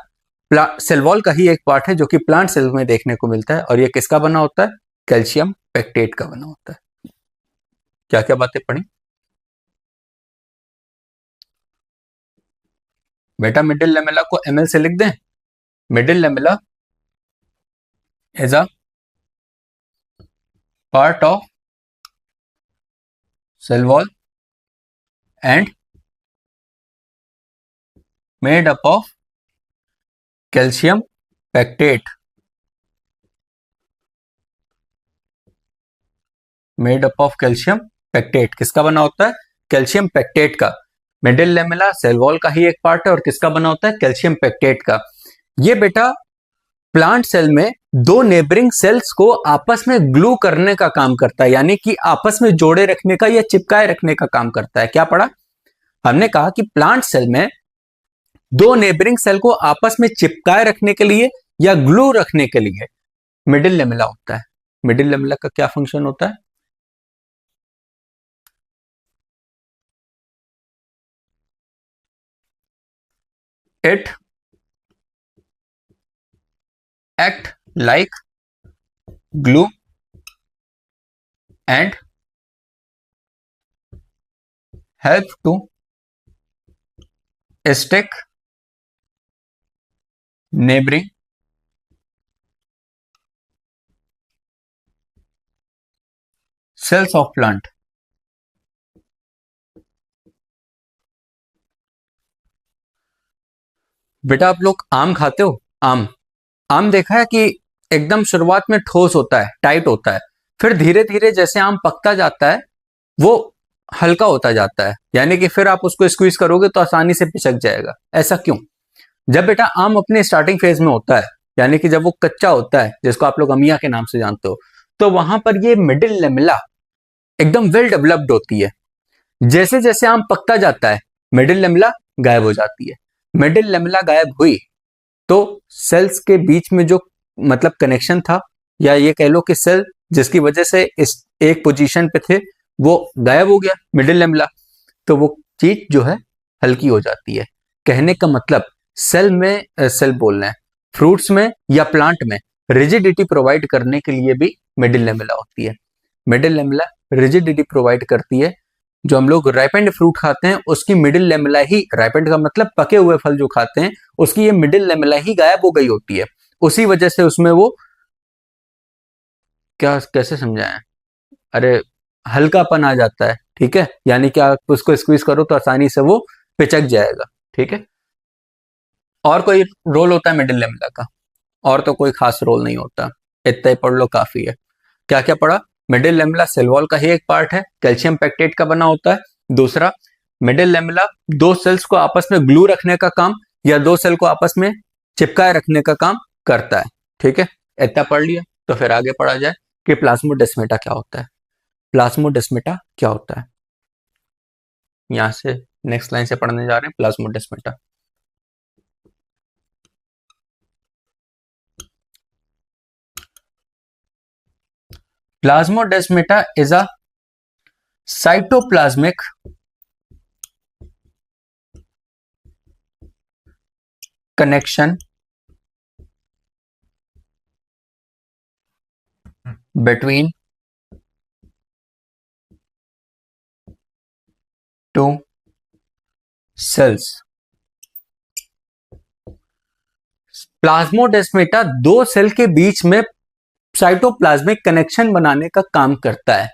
सेल वॉल का ही एक पार्ट है जो कि प्लांट सेल में देखने को मिलता है, और ये किसका बना होता है? कैल्शियम पेक्टेट का बना होता है। क्या क्या बातें पढ़ी बेटा? मिडिल लेमेला को एमएल से लिख दें। Middle lamella is a part of cell wall and made up of calcium pectate. Made up of calcium pectate किसका बना होता है? कैल्शियम पेक्टेट का। मिडिल लेमेला सेल वॉल का ही एक पार्ट है और किसका बना होता है? कैल्शियम पेक्टेट का। ये बेटा प्लांट सेल में दो नेबरिंग सेल्स को आपस में ग्लू करने का काम करता है, यानी कि आपस में जोड़े रखने का या चिपकाए रखने का काम करता है। क्या पढ़ा हमने? कहा कि प्लांट सेल में दो नेबरिंग सेल को आपस में चिपकाए रखने के लिए या ग्लू रखने के लिए मिडिल लेमेला होता है। मिडिल लेमेला का क्या फंक्शन होता है? It act like glue and help to stick neighbouring cells of plant. बेटा आप लोग आम खाते हो? आम आम देखा है कि एकदम शुरुआत में ठोस होता है, टाइट होता है, फिर धीरे धीरे जैसे आम पकता जाता है वो हल्का होता जाता है, यानी कि फिर आप उसको स्क्वीज करोगे तो आसानी से पिचक जाएगा। ऐसा क्यों? जब बेटा आम अपने स्टार्टिंग फेज में होता है, यानी कि जब वो कच्चा होता है, जिसको आप लोग अमिया के नाम से जानते हो, तो वहां पर ये मिडिल लेमेला एकदम वेल डेवलप्ड होती है। जैसे जैसे आम पकता जाता है मिडिल लेमेला गायब हो जाती है। मिडिल लेमेला गायब हुई तो सेल्स के बीच में जो मतलब कनेक्शन था, या ये कह लो कि सेल जिसकी वजह से इस एक पोजीशन पे थे वो गायब हो गया, मिडिल लेमेला, तो वो चीज जो है हल्की हो जाती है। कहने का मतलब सेल में सेल बोलना है, फ्रूट्स में या प्लांट में रिजिडिटी प्रोवाइड करने के लिए भी मिडिल लेमेला होती है। मिडिल लेमेला रिजिडिटी प्रोवाइड करती है। जो हम लोग राइपेंड फ्रूट खाते हैं उसकी मिडिल लेमेला ही, राइपेंड का मतलब पके हुए फल जो खाते हैं, उसकी ये मिडिल लेमेला ही गायब हो गई होती है। उसी वजह से उसमें वो क्या, कैसे समझाएं, अरे हल्कापन आ जाता है, ठीक है, यानी कि आप उसको स्क्वीज करो तो आसानी से वो पिचक जाएगा, ठीक है। और कोई रोल होता है मिडिल लेमेला का? और तो कोई खास रोल नहीं होता, इतना ही पढ़ लो काफी है। क्या क्या पढ़ा? मिडिल लेमेला सेल वॉल का ही एक पार्ट है, कैल्शियम पेक्टेट का बना होता है। दूसरा, मिडिल लेमेला दो सेल्स को आपस में ग्लू रखने का काम या दो सेल को आपस में चिपकाए रखने का काम करता है, ठीक है। इतना पढ़ लिया तो फिर आगे पढ़ा जाए कि प्लाज्मोडेस्मेटा क्या होता है। प्लाज्मोडेस्मेटा क्या होता है? यहां से नेक्स्ट लाइन से पढ़ने जा रहे हैं plasmodesmata. Plasmodesmata is a cytoplasmic connection between two cells. Plasmodesmata दो सेल के बीच में साइटोप्लाज्मिक कनेक्शन बनाने का काम करता है।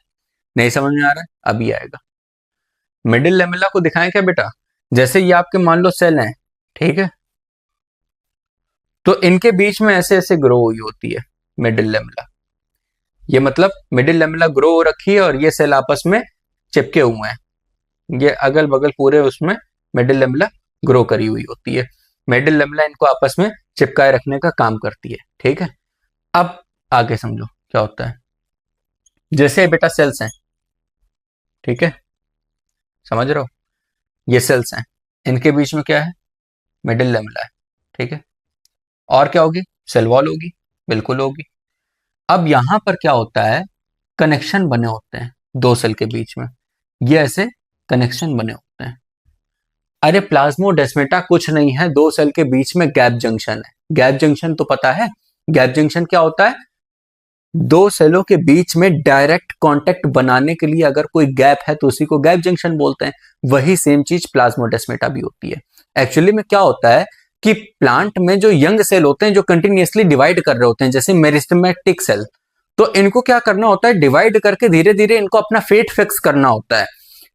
नहीं समझ में आ रहा है? अभी आएगा। मिडिल लेमेला को दिखाएं क्या बेटा? जैसे ये आपके मान लो सेल हैं, ठीक है, तो इनके बीच में ऐसे ऐसे ग्रो हुई होती है मिडिल लेमेला। ये मतलब मिडिल लेमेला ग्रो हो रखी है और ये सेल आपस में चिपके हुए हैं, ये अगल बगल पूरे उसमें मिडिल लेमेला ग्रो करी हुई होती है। मिडिल लेमेला इनको आपस में चिपकाए रखने का काम करती है, ठीक है। अब आगे समझो क्या होता है। जैसे बेटा सेल्स हैं, ठीक है, समझ रहे हो, ये सेल्स हैं, इनके बीच में क्या है, मिडिल लेमेला है, ठीक है। और क्या होगी, सेल वॉल होगी, बिल्कुल होगी। अब यहां पर क्या होता है, कनेक्शन बने होते हैं दो सेल के बीच में, ये ऐसे कनेक्शन बने होते हैं। अरे प्लाज्मोडेस्मेटा कुछ नहीं है, दो सेल के बीच में गैप जंक्शन है। गैप जंक्शन तो पता है, गैप जंक्शन क्या होता है, दो सेलों के बीच में डायरेक्ट कांटेक्ट बनाने के लिए अगर कोई गैप है तो उसी को गैप जंक्शन बोलते हैं। वही सेम चीज प्लाज्मोडेस्मेटा भी होती है। एक्चुअली में क्या होता है कि प्लांट में जो यंग सेल होते हैं जो कंटिन्यूअसली डिवाइड कर रहे होते हैं, जैसे मेरिस्टेमेटिक सेल, तो इनको क्या करना होता है, डिवाइड करके धीरे धीरे इनको अपना फेट फिक्स करना होता है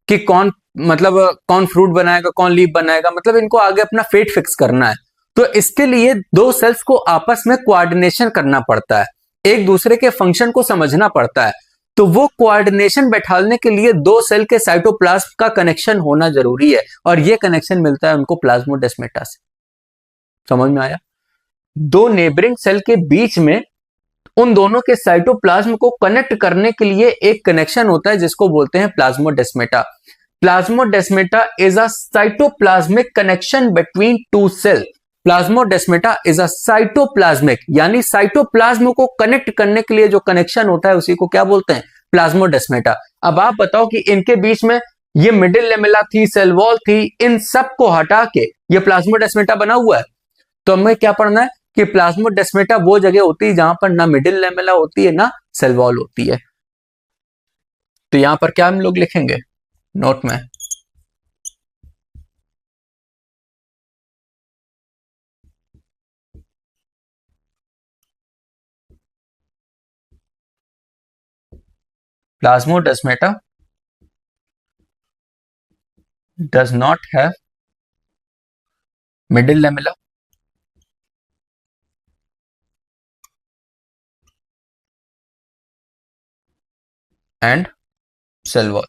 कि कौन, मतलब कौन फ्रूट बनाएगा, कौन लीफ बनाएगा, मतलब इनको आगे अपना फेट फिक्स करना है। तो इसके लिए दो सेल्स को आपस में कोऑर्डिनेशन करना पड़ता है, एक दूसरे के फंक्शन को समझना पड़ता है। तो वो कोऑर्डिनेशन बैठाने के लिए दो सेल के साइटोप्लाज्म का कनेक्शन होना जरूरी है, और ये कनेक्शन मिलता है उनको प्लाज्मोडेस्मेटा से। समझ में आया, दो नेबरिंग सेल के बीच में उन दोनों के साइटोप्लाज्म को कनेक्ट करने के लिए एक कनेक्शन होता है जिसको बोलते हैं plasmodesmata. Plasmodesmata is a cytoplasmic connection between two cell. Plasmodesmata is a cytoplasmic, यानी साइटोप्लाज्म को कनेक्ट करने के लिए जो कनेक्शन होता है उसी को क्या बोलते हैं, प्लाज्मोडेस्मेटा। अब आप बताओ कि इनके बीच में ये मिडिल लेमेला थी, सेल वॉल थी, इन सब को हटा के ये प्लाज्मोडेस्मेटा बना हुआ है। तो हमें क्या पढ़ना है कि प्लाज्मोडेस्मेटा वो जगह होती है जहां पर ना मिडिल लेमेला होती है ना सेल वॉल होती है। तो यहां पर क्या हम लोग लिखेंगे नोट में, plasmodesmata does not have middle lamella and cell wall।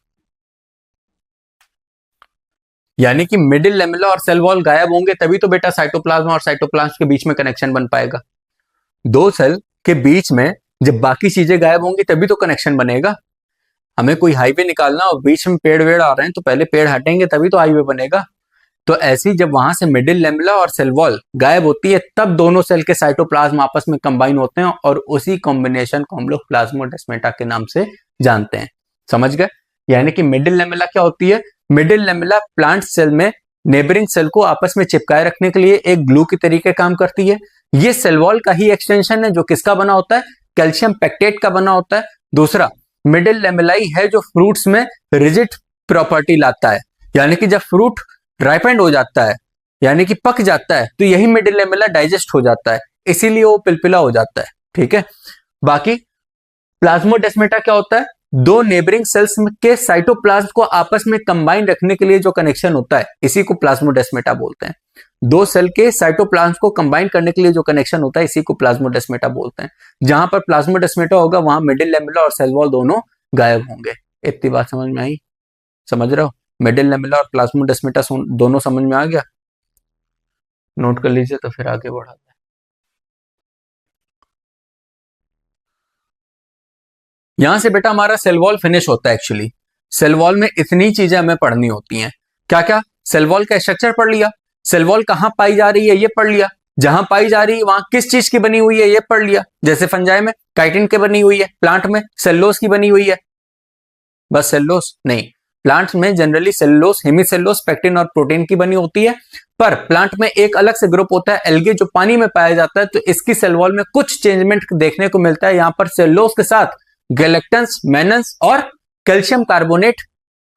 यानी कि मिडिल लेमेला और सेल वॉल गायब होंगे तभी तो बेटा साइटोप्लाज्म और साइटोप्लाज्म के बीच में कनेक्शन बन पाएगा। दो सेल के बीच में जब बाकी चीजें गायब होंगी तभी तो कनेक्शन बनेगा। हमें कोई हाईवे निकालना और बीच में पेड़ वेड़ आ रहे हैं तो पहले पेड़ हटेंगे तभी तो हाईवे बनेगा। तो ऐसे ही जब वहां से मिडिल लेमेला और सेल वॉल गायब होती है तब दोनों सेल के साइटोप्लाज्म आपस में कंबाइन होते हैं और उसी कॉम्बिनेशन को हम लोग प्लाज्मोडेस्मेटा के नाम से जानते हैं। समझ गए, यानी कि मिडिल लेमेला क्या होती है, मिडिल लेमेला प्लांट सेल में नेबरिंग सेल को आपस में चिपकाए रखने के लिए एक ग्लू के तरीके काम करती है। ये सेल वॉल का ही एक्सटेंशन है जो किसका बना होता है, कैल्शियम पेक्टेट का बना होता है। दूसरा मिडिल लेमेलाई है जो फ्रूट्स में रिजिड प्रॉपर्टी लाता है, यानी कि जब फ्रूट राइपेंड हो जाता है यानी कि पक जाता है तो यही मिडिल लेमेला डाइजेस्ट हो जाता है, इसीलिए वो पिलपिला हो जाता है। ठीक है, बाकी प्लाज्मोडेस्मेटा क्या होता है, दो नेबरिंग सेल्स के साइटोप्लाज्म को आपस में कंबाइन रखने के लिए जो कनेक्शन होता है इसी को प्लाज्मोडेस्मेटा बोलते हैं। दो सेल के साइटोप्लाज्म को कंबाइन करने के लिए जो कनेक्शन होता है इसी को प्लाज्मोडेस्मेटा बोलते हैं। जहां पर प्लाज्मोडेस्मेटा होगा वहां मिडिल लेमेला और सेल वॉल दोनों गायब होंगे। इतनी बात समझ में आई, समझ रहे हो, मिडिल लेमेला और प्लाज्मोडेस्मेटा दोनों समझ में आ गया, नोट कर लीजिए तो फिर आगे बढ़ाते हैं। यहां से बेटा हमारा सेल वॉल फिनिश होता है। एक्चुअली सेल वॉल में इतनी चीजें हमें पढ़नी होती हैं, क्या क्या, सेल वॉल का स्ट्रक्चर पढ़ लिया, सेल वॉल कहां पाई जा रही है ये पढ़ लिया, जहां पाई जा रही है वहां किस चीज की बनी हुई है ये पढ़ लिया, जैसे फंजाई में काइटिन की बनी हुई है, प्लांट में सेल्लोस की बनी हुई है, बस सेल्लोस नहीं, प्लांट में जनरली सेल्लोस, हेमीसेल्लोस, पेक्टिन और प्रोटीन की बनी होती है। पर प्लांट में एक अलग से ग्रुप होता है एल्गे जो पानी में पाया जाता है, तो इसकी सेल वॉल में कुछ चेंजमेंट देखने को मिलता है। यहां पर सेल्लोस के साथ गैलेक्टन्स, मेनन्स और कैल्शियम कार्बोनेट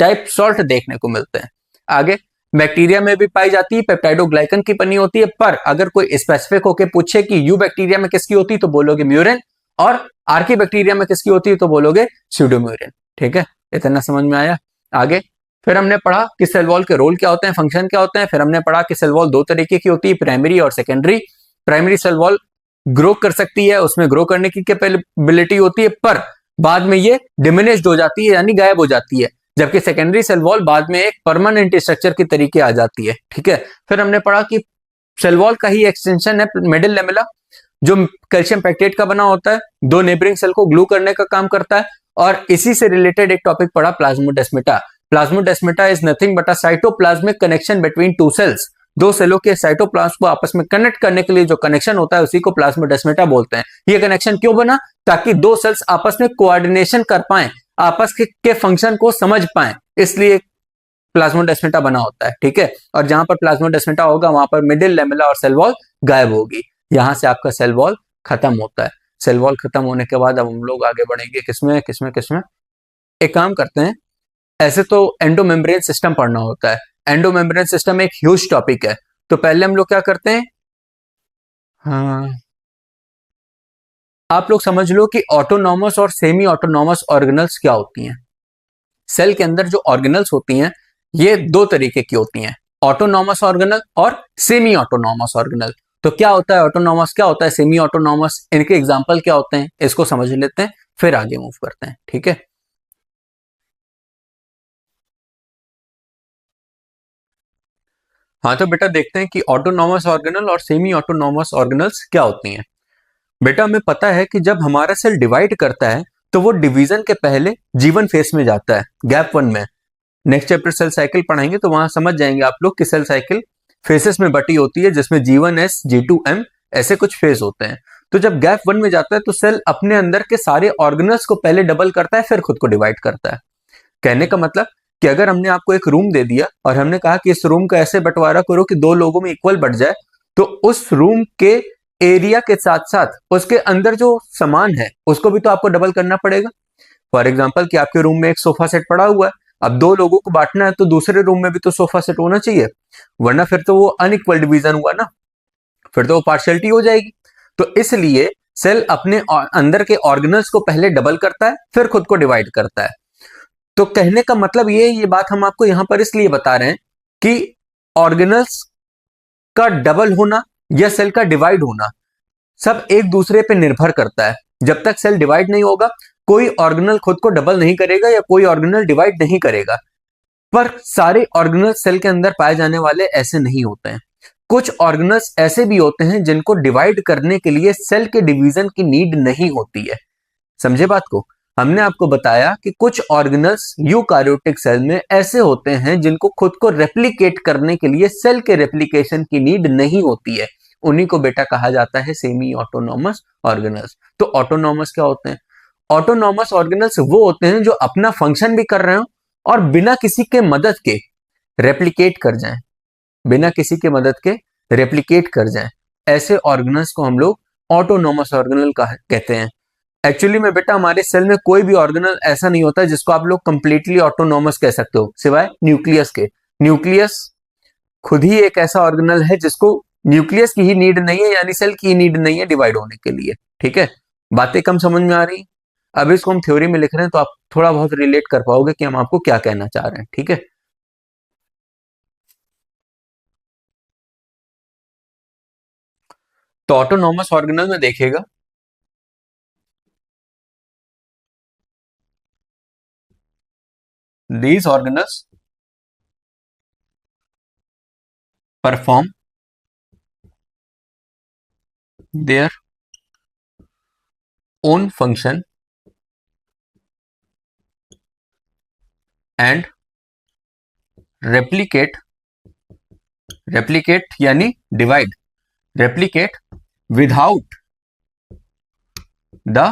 टाइप सॉल्ट देखने को मिलते हैं। आगे बैक्टीरिया में भी पाई जाती है, पेप्टाइडोग्लाइकन की बनी होती है। पर अगर कोई स्पेसिफिक होकर पूछे कि यू बैक्टीरिया में किसकी होती है तो बोलोगे म्यूरिन, और आर्की बैक्टीरिया में किसकी होती है तो बोलोगे स्यूडोम्यूरिन। ठीक है, इतना समझ में आया। आगे फिर हमने पढ़ा कि सेल वॉल के रोल क्या होते हैं, फंक्शन क्या होते हैं। फिर हमने पढ़ा कि सेल वॉल दो तरीके की होती है, प्राइमरी और secondary. Primary cell wall grow कर सकती है, उसमें ग्रो करने की कैपेबिलिटी होती है, पर बाद में ये डिमिनिश्ड हो जाती है यानी गायब हो जाती है। जबकि सेकेंडरी सेल वॉल बाद में एक परमानेंट स्ट्रक्चर के तरीके आ जाती है। ठीक है, फिर हमने पढ़ा कि सेल वॉल का ही एक्सटेंशन है मिडिल लेमेला जो कैल्शियम पेक्टेट का बना होता है, दो नेबरिंग सेल को ग्लू करने का काम करता है। और इसी से रिलेटेड एक टॉपिक पढ़ा plasmodesmata. Plasmodesmata is nothing but a cytoplasmic connection between two cells. दो सेलों के साइटोप्लाज्म को आपस में कनेक्ट करने के लिए जो कनेक्शन होता है उसी को प्लाज्मोडेस्माटा बोलते हैं। ये कनेक्शन क्यों बना? ताकि दो सेल्स आपस में कोऑर्डिनेशन कर पाए, आपस के फंक्शन को समझ पाए, इसलिए प्लाज्मोडेस्माटा बना होता है। ठीक है, और जहां पर प्लाज्मोडेस्माटा होगा वहां पर मिडिल लेमेला और सेल वॉल गायब होगी। यहां से आपका सेल वॉल खत्म होता है। सेल वॉल खत्म होने के बाद अब हम लोग आगे बढ़ेंगे किसमें किसमें किसमें। एक काम करते हैं, ऐसे तो एंडोमेम्ब्रेन सिस्टम पढ़ना होता है। एंडोमेम्ब्रेन सिस्टम एक ह्यूज टॉपिक है, तो पहले हम लोग क्या करते हैं, हाँ, आप लोग समझ लो कि ऑटोनॉमस और सेमी ऑटोनॉमस ऑर्गेनल्स क्या होती हैं। सेल के अंदर जो ऑर्गेनल्स होती हैं ये दो तरीके की होती हैं, ऑटोनॉमस ऑर्गेनल और सेमी ऑटोनॉमस ऑर्गेनल। तो क्या होता है ऑटोनॉमस, क्या होता है सेमी ऑटोनॉमस, इनके एग्जांपल क्या होते हैं, इसको समझ लेते हैं फिर आगे मूव करते हैं। ठीक है, हाँ तो बेटा देखते हैं कि ऑटोनॉमस ऑर्गेनल और सेमी ऑटोनॉमस ऑर्गेनल्स क्या होती हैं। बेटा हमें पता है कि जब हमारा सेल डिवाइड करता है तो वो डिवीजन के पहले जीवन फेस में जाता है, गैप वन में। नेक्स्ट चैप्टर सेल साइकिल पढ़ाएंगे तो वहां समझ जाएंगे आप लोग कि सेल साइकिल फेसेस में बटी होती है, जिसमें G1S G2M ऐसे कुछ फेज होते हैं। तो जब गैप वन में जाता है तो सेल अपने अंदर के सारे ऑर्गेनल्स को पहले डबल करता है फिर खुद को डिवाइड करता है। कहने का मतलब कि अगर हमने आपको एक रूम दे दिया और हमने कहा कि इस रूम का ऐसे बंटवारा करो कि दो लोगों में इक्वल बढ़ जाए, तो उस रूम के एरिया के साथ साथ उसके अंदर जो सामान है उसको भी तो आपको डबल करना पड़ेगा। फॉर एग्जाम्पल कि आपके रूम में एक सोफा सेट पड़ा हुआ है, अब दो लोगों को बांटना है तो दूसरे रूम में भी तो सोफा सेट होना चाहिए, वरना फिर तो वो अनइक्वल डिवीजन हुआ ना, फिर तो वो पार्शियलिटी हो जाएगी। तो इसलिए सेल अपने अंदर के ऑर्गेनल्स को पहले डबल करता है फिर खुद को डिवाइड करता है। तो कहने का मतलब ये बात हम आपको यहां पर इसलिए बता रहे हैं कि ऑर्गेनल्स का डबल होना या सेल का डिवाइड होना सब एक दूसरे पे निर्भर करता है। जब तक सेल डिवाइड नहीं होगा कोई ऑर्गेनल खुद को डबल नहीं करेगा या कोई ऑर्गेनल डिवाइड नहीं करेगा। पर सारे ऑर्गेनल सेल के अंदर पाए जाने वाले ऐसे नहीं होते हैं। कुछ ऑर्गेनल्स ऐसे भी होते हैं जिनको डिवाइड करने के लिए सेल के डिवीजन की नीड नहीं होती है। समझे बात को? हमने आपको बताया कि कुछ ऑर्गेनल्स यूकार्योटिक सेल में ऐसे होते हैं जिनको खुद को रेप्लिकेट करने के लिए सेल के रेप्लिकेशन की नीड नहीं होती है, उन्हीं को बेटा कहा जाता है सेमी ऑटोनॉमस ऑर्गेनल्स। तो ऑटोनॉमस क्या होते हैं? ऑटोनॉमस ऑर्गेनल्स वो होते हैं जो अपना फंक्शन भी कर रहे हो और बिना किसी के मदद के रेप्लिकेट कर जाएं, बिना किसी के मदद के रेप्लिकेट कर जाएं। ऐसे ऑर्गेनल्स को हम लोग ऑटोनॉमस ऑर्गेनल कहते हैं। एक्चुअली में बेटा हमारे सेल में कोई भी ऑर्गेनल ऐसा नहीं होता जिसको आप लोग कंप्लीटली ऑटोनॉमस कह सकते हो, सिवाय न्यूक्लियस के। न्यूक्लियस खुद ही एक ऐसा ऑर्गेनल है जिसको न्यूक्लियस की ही नीड नहीं है, यानी सेल की नीड नहीं है डिवाइड होने के लिए। ठीक है, बातें कम समझ में आ रही? अब इसको हम थ्योरी में लिख रहे हैं तो आप थोड़ा बहुत रिलेट कर पाओगे कि हम आपको क्या कहना चाह रहे हैं। ठीक है, तो ऑटोनॉमस ऑर्गेनल में देखिएगा these organelles perform their own function and replicate यानी divide, replicate without the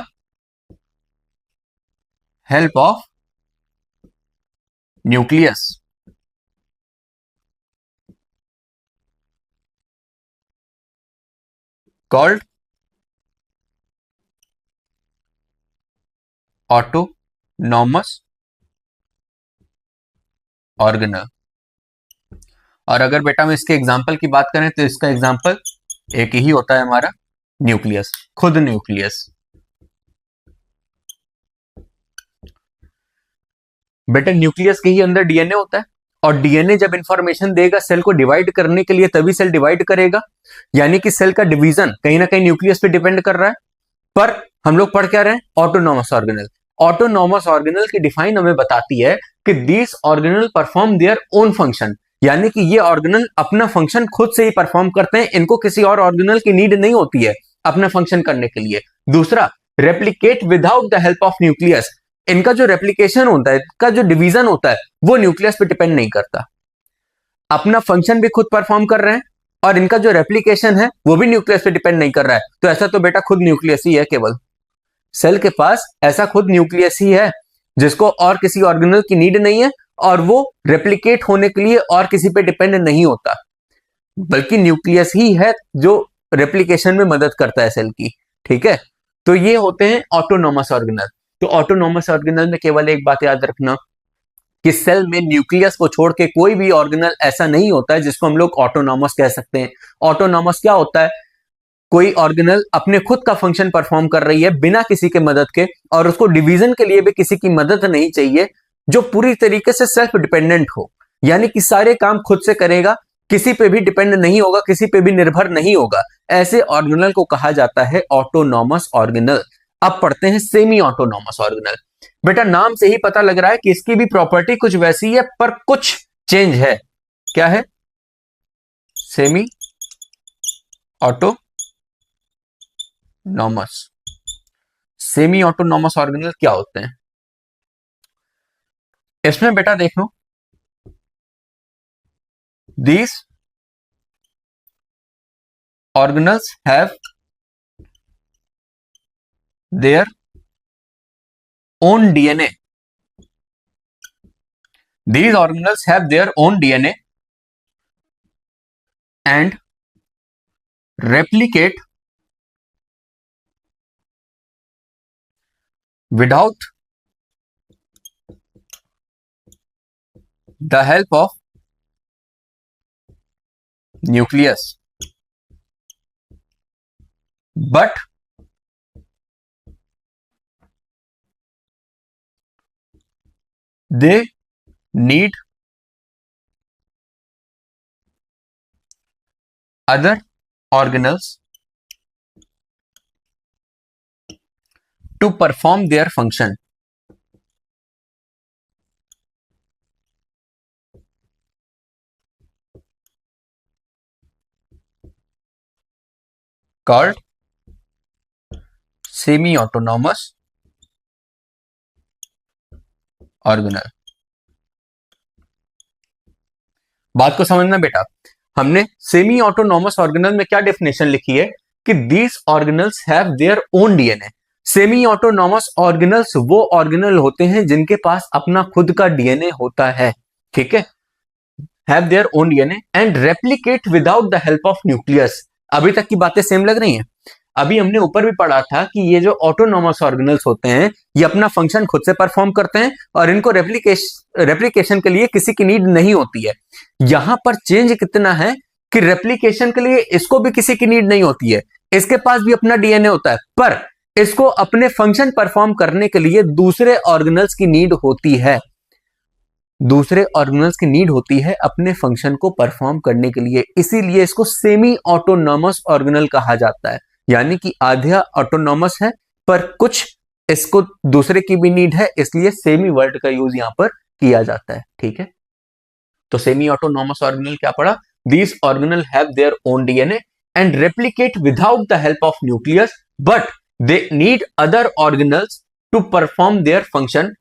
help of nucleus called autonomous organelle. और अगर बेटा हम इसके एग्जाम्पल की बात करें तो इसका एग्जाम्पल एक ही होता है हमारा न्यूक्लियस, खुद न्यूक्लियस। बेटा न्यूक्लियस के ही अंदर डीएनए होता है और डीएनए जब इंफॉर्मेशन देगा सेल को डिवाइड करने के लिए तभी सेल डिवाइड करेगा, यानी कि सेल का डिवीजन कहीं ना कहीं न्यूक्लियस पे डिपेंड कर रहा है। पर हम लोग पढ़ क्या रहे हैं? Autonomous organelle. ऑटोनॉमस ऑर्गेनल की डिफाइन हमें बताती है कि this organelle perform their own function, यानी कि ये ऑर्गेनल अपना फंक्शन खुद से ही परफॉर्म करते हैं, इनको किसी और ऑर्गेनल की नीड नहीं होती है अपना फंक्शन करने के लिए। दूसरा, replicate without the help of nucleus, इनका जो रेप्लिकेशन होता है, इनका जो डिवीजन होता है, वो न्यूक्लियस पे डिपेंड नहीं करता। अपना फंक्शन भी खुद परफॉर्म कर रहे हैं और इनका जो रेप्लिकेशन है वो भी न्यूक्लियस पे डिपेंड नहीं कर रहा है। तो ऐसा तो बेटा खुद न्यूक्लियस ही है, केवल सेल के पास ऐसा खुद न्यूक्लियस ही है जिसको और किसी ऑर्गेनल की नीड नहीं है, और वो रेप्लिकेट होने के लिए और किसी पे डिपेंड नहीं होता, बल्कि न्यूक्लियस ही है जो रेप्लिकेशन में मदद करता है सेल की। ठीक है, तो ये होते हैं ऑटोनॉमस ऑर्गेनल। तो ऑटोनॉमस ऑर्गेनल में केवल एक बात याद रखना कि सेल में न्यूक्लियस को छोड़ के कोई भी ऑर्गेनल ऐसा नहीं होता है जिसको हम लोग ऑटोनॉमस कह सकते हैं। ऑटोनॉमस क्या होता है? कोई ऑर्गेनल अपने खुद का फंक्शन परफॉर्म कर रही है बिना किसी के मदद के, और उसको डिवीजन के लिए भी किसी की मदद नहीं चाहिए, जो पूरी तरीके से सेल्फ डिपेंडेंट हो, यानी कि सारे काम खुद से करेगा, किसी पे भी डिपेंड नहीं होगा, किसी पे भी निर्भर नहीं होगा। ऐसे ऑर्गेनल को कहा जाता है ऑटोनॉमस ऑर्गेनल। अब पढ़ते हैं सेमी ऑटोनॉमस ऑर्गेनल। बेटा नाम से ही पता लग रहा है कि इसकी भी प्रॉपर्टी कुछ वैसी है, पर कुछ चेंज है। क्या है? Semi autonomous. Semi autonomous organelle क्या होते हैं? इसमें बेटा देख लो, these organelles have their own DNA. These organelles have their own DNA and replicate without the help of nucleus, but they need other organelles to perform their function. Called semi-autonomous organelle. बात को समझना बेटा, हमने सेमी ऑटोनॉमस ऑर्गेनल में क्या डेफिनेशन लिखी है कि these organelles have their own DNA. Semi autonomous organelles वो ऑर्गेनल होते हैं जिनके पास अपना खुद का डीएनए होता है। ठीक है, have their own DNA and replicate without the help of nucleus. अभी तक की बातें सेम लग रही हैं? अभी हमने ऊपर भी पढ़ा था कि ये जो ऑटोनॉमस ऑर्गेनल्स होते हैं ये अपना फंक्शन खुद से परफॉर्म करते हैं और इनको रेप्लिकेशन के लिए किसी की नीड नहीं होती है। यहां पर चेंज कितना है कि रेप्लिकेशन के लिए इसको भी किसी की नीड नहीं होती है, इसके पास भी अपना डीएनए होता है, पर इसको अपने फंक्शन परफॉर्म करने के लिए दूसरे ऑर्गेनल्स की नीड होती है। दूसरे ऑर्गेनल्स की नीड होती है अपने फंक्शन को परफॉर्म करने के लिए, इसीलिए इसको सेमी ऑटोनॉमस ऑर्गेनल कहा जाता है। यानी कि आधा ऑटोनॉमस है पर कुछ इसको दूसरे की भी नीड है, इसलिए सेमी वर्ड का यूज यहां पर किया जाता है। ठीक है, तो सेमी ऑटोनॉमस ऑर्गेनल क्या पढ़ा? These organelle have their own DNA and replicate without the help of nucleus, but they need other organelles to perform their function,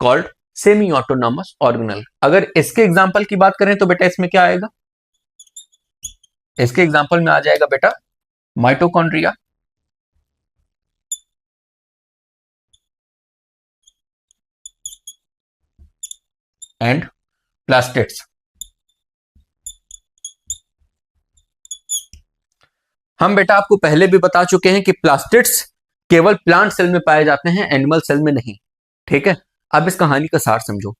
called semi autonomous organelle. अगर इसके एग्जांपल की बात करें तो बेटा इसमें क्या आएगा? इसके एग्जांपल में आ जाएगा बेटा माइटोकॉन्ड्रिया एंड प्लास्टिड्स। हम बेटा आपको पहले भी बता चुके हैं कि प्लास्टिड्स केवल प्लांट सेल में पाए जाते हैं, एनिमल सेल में नहीं। ठीक है, अब इस कहानी का सार समझो।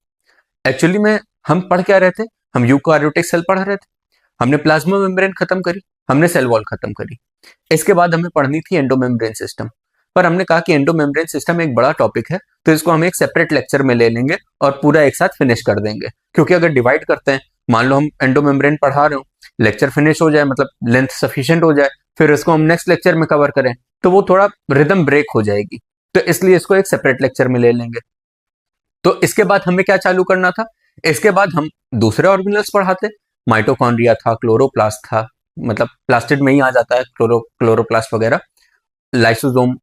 एक्चुअली में हम पढ़ क्या रहे थे? हम यूकारियोटिक सेल पढ़ रहे थे। हमने प्लाज्मा मेम्ब्रेन खत्म करी, हमने सेल वॉल खत्म करी, इसके बाद हमें पढ़नी थी एंडोमेम्ब्रेन सिस्टम। पर हमने कहा कि एंडोमेम्ब्रेन सिस्टम एक बड़ा टॉपिक है, तो इसको हम एक सेपरेट लेक्चर में ले लेंगे और पूरा एक साथ फिनिश कर देंगे। क्योंकि अगर डिवाइड करते हैं, मान लो हम एंडोमेम्ब्रेन पढ़ा रहे हो, लेक्चर फिनिश हो जाए, मतलब लेंथ सफिशिएंट हो जाए, फिर इसको हम नेक्स्ट लेक्चर में कवर करें तो वो थोड़ा रिदम ब्रेक हो जाएगी, तो इसलिए इसको एक सेपरेट लेक्चर में ले लेंगे। तो इसके बाद हमें क्या चालू करना था? इसके बाद हम दूसरे ऑर्गेनल्स पढ़ाते। माइटोकॉन्ड्रिया था, क्लोरोप्लास्ट था, मतलब प्लास्टिड में ही आ जाता है क्लोरोप्लास्ट वगैरह, लाइसोसोम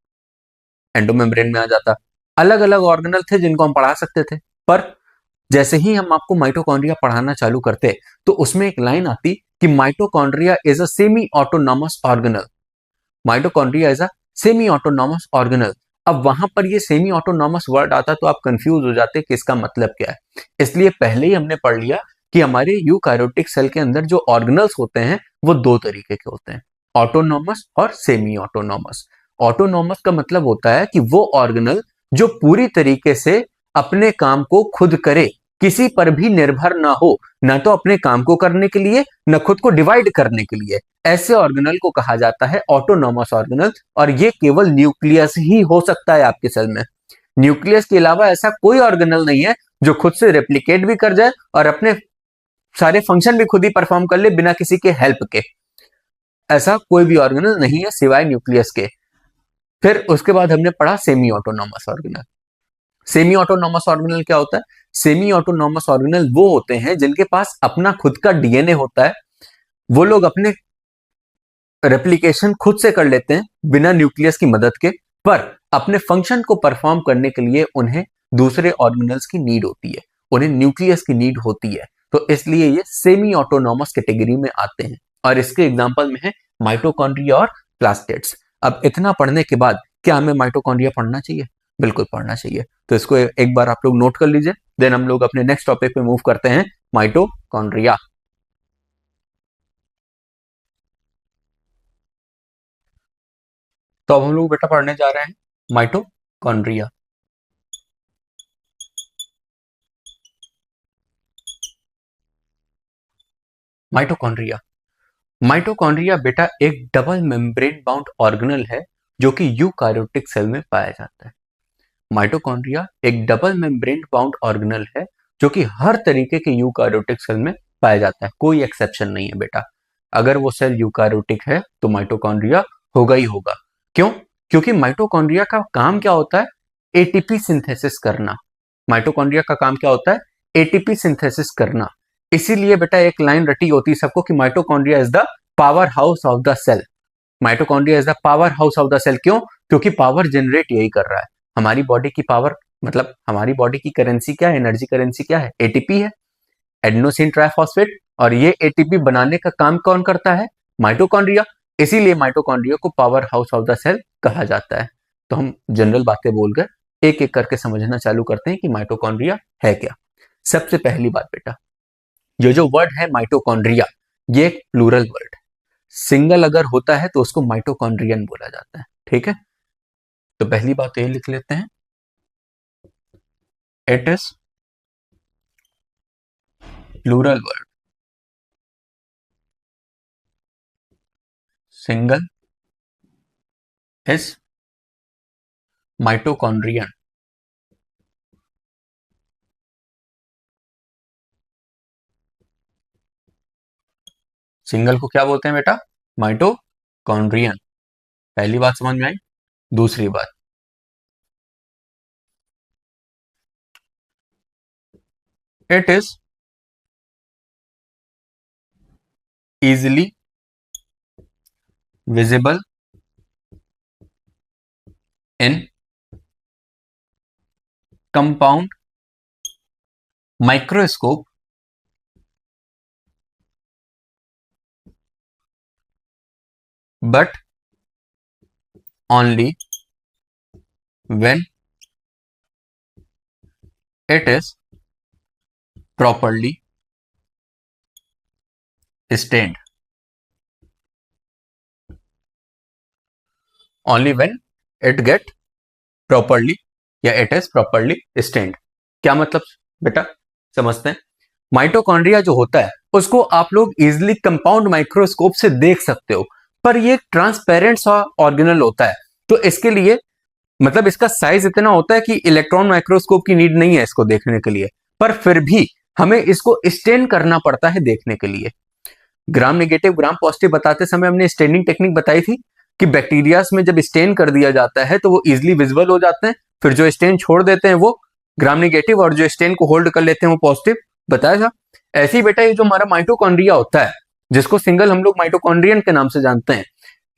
एंडोमेम्ब्रेन में आ जाता। अलग अलग ऑर्गेनल थे जिनको हम पढ़ा सकते थे, पर जैसे ही हम आपको माइटोकॉन्ड्रिया पढ़ाना चालू करते तो उसमें एक लाइन आती कि mitochondria is a semi autonomous organelle. Mitochondria is a semi autonomous organelle. अब वहां पर ये सेमी ऑटोनॉमस वर्ड आता तो आप कंफ्यूज हो जाते कि इसका मतलब क्या है। इसलिए पहले ही हमने पढ़ लिया कि हमारे यूकैरियोटिक सेल के अंदर जो ऑर्गेनल्स होते हैं वो दो तरीके के होते हैं, ऑटोनॉमस और सेमी ऑटोनॉमस। ऑटोनॉमस का मतलब होता है कि वो ऑर्गेनल जो पूरी तरीके से अपने काम को खुद करे, किसी पर भी निर्भर ना हो, न तो अपने काम को करने के लिए न खुद को डिवाइड करने के लिए, ऐसे ऑर्गेनल को कहा जाता है ऑटोनॉमस ऑर्गेनल। और ये केवल न्यूक्लियस ही हो सकता है आपके सेल में। न्यूक्लियस के अलावा ऐसा कोई ऑर्गेनल नहीं है जो खुद से रेप्लिकेट भी कर जाए और अपने सारे फंक्शन भी खुद ही परफॉर्म कर ले बिना किसी के हेल्प के। ऐसा कोई भी ऑर्गेनल नहीं है सिवाय न्यूक्लियस के। फिर उसके बाद हमने पढ़ा semi autonomous organelle. Semi autonomous organelle क्या होता है? सेमी ऑटोनॉमस ऑर्गेनल वो होते हैं जिनके पास अपना खुद का डीएनए होता है। वो लोग अपने रेप्लिकेशन खुद से कर लेते हैं बिना न्यूक्लियस की मदद के, पर अपने फंक्शन को परफॉर्म करने के लिए उन्हें दूसरे ऑर्गेनल्स की नीड होती है, उन्हें न्यूक्लियस की नीड होती है। तो इसलिए ये सेमी ऑटोनॉमस कैटेगरी में आते हैं और इसके एग्जांपल में है माइटोकॉन्ड्रिया और प्लास्टेड्स। अब इतना पढ़ने के बाद क्या हमें माइटोकॉन्ड्रिया पढ़ना चाहिए? बिल्कुल पढ़ना चाहिए। तो इसको एक बार आप लोग नोट कर लीजिए, देन हम लोग अपने नेक्स्ट टॉपिक पे मूव करते हैं, माइटोकॉन्ड्रिया। तो अब हम लोग बेटा पढ़ने जा रहे हैं माइटोकॉन्ड्रिया। माइटोकॉन्ड्रिया माइटोकॉन्ड्रिया बेटा एक डबल मेम्ब्रेन बाउंड ऑर्गेनल है जो कि यूकैरियोटिक सेल में पाया जाता है। माइटोकॉन्ड्रिया एक डबल मेम्ब्रेन बाउंड ऑर्गेनल है जो कि हर तरीके के यूकैरियोटिक सेल में पाया जाता है, कोई एक्सेप्शन नहीं है बेटा। अगर वो सेल यूकैरियोटिक है तो माइटोकॉन्ड्रिया होगा ही होगा। क्यों? क्योंकि माइटोकॉन्ड्रिया का काम क्या होता है? एटीपी सिंथेसिस करना। माइटोकॉन्ड्रिया का काम क्या होता है? एटीपी सिंथेसिस करना। इसीलिए बेटा एक लाइन रटी होती है सबको कि mitochondria is the powerhouse of the cell. Mitochondria is the powerhouse of the cell. क्यों? क्योंकि पावर जनरेट यही कर रहा है। हमारी बॉडी की पावर, मतलब हमारी बॉडी की करेंसी क्या है? एनर्जी करेंसी क्या है? एटीपी है, एडेनोसिन ट्राइफॉस्फेट। और ये एटीपी बनाने का काम कौन करता है? माइटोकॉन्ड्रिया। इसीलिए माइटोकॉन्ड्रिया को powerhouse of the cell कहा जाता है। तो हम जनरल बातें बोलकर एक एक करके समझना चालू करते हैं कि माइटोकॉन्ड्रिया है क्या। सबसे पहली बात बेटा, जो वर्ड है माइटोकॉन्ड्रिया, ये एक प्लूरल वर्ड है। सिंगल अगर होता है तो उसको माइटोकॉन्ड्रियन बोला जाता है। ठीक है, तो पहली बात तो ये लिख लेते हैं, it is plural word. Single is mitochondrion. Single को क्या बोलते हैं बेटा? माइटोकॉन्ड्रियन। पहली बात समझ में आई। दूसरी बात, it is easily visible in compound microscope but only when it is properly stained. Only when it get properly या it is properly stained। क्या मतलब बेटा? समझते हैं। माइटोकॉन्ड्रिया जो होता है उसको आप लोग इजिली कंपाउंड माइक्रोस्कोप से देख सकते हो, पर ये ट्रांसपेरेंट सा ऑर्गेनल होता है। तो इसके लिए मतलब इसका साइज इतना होता है कि इलेक्ट्रॉन माइक्रोस्कोप की नीड नहीं है इसको देखने के लिए, पर फिर भी हमें इसको स्टेन करना पड़ता है देखने के लिए। ग्राम नेगेटिव ग्राम पॉजिटिव बताते समय हमने स्टेनिंग टेक्निक बताई थी कि बैक्टीरियाज में जब स्टेन कर दिया जाता है तो वो इजिली विजिबल हो जाते हैं, फिर जो स्टेन छोड़ देते हैं वो ग्राम नेगेटिव और जो स्टेन को होल्ड कर लेते हैं वो पॉजिटिव, बताया था। ऐसे ही बेटा ये जो हमारा माइटोकॉन्ड्रिया होता है जिसको सिंगल हम लोग माइटोकॉन्ड्रियन के नाम से जानते हैं,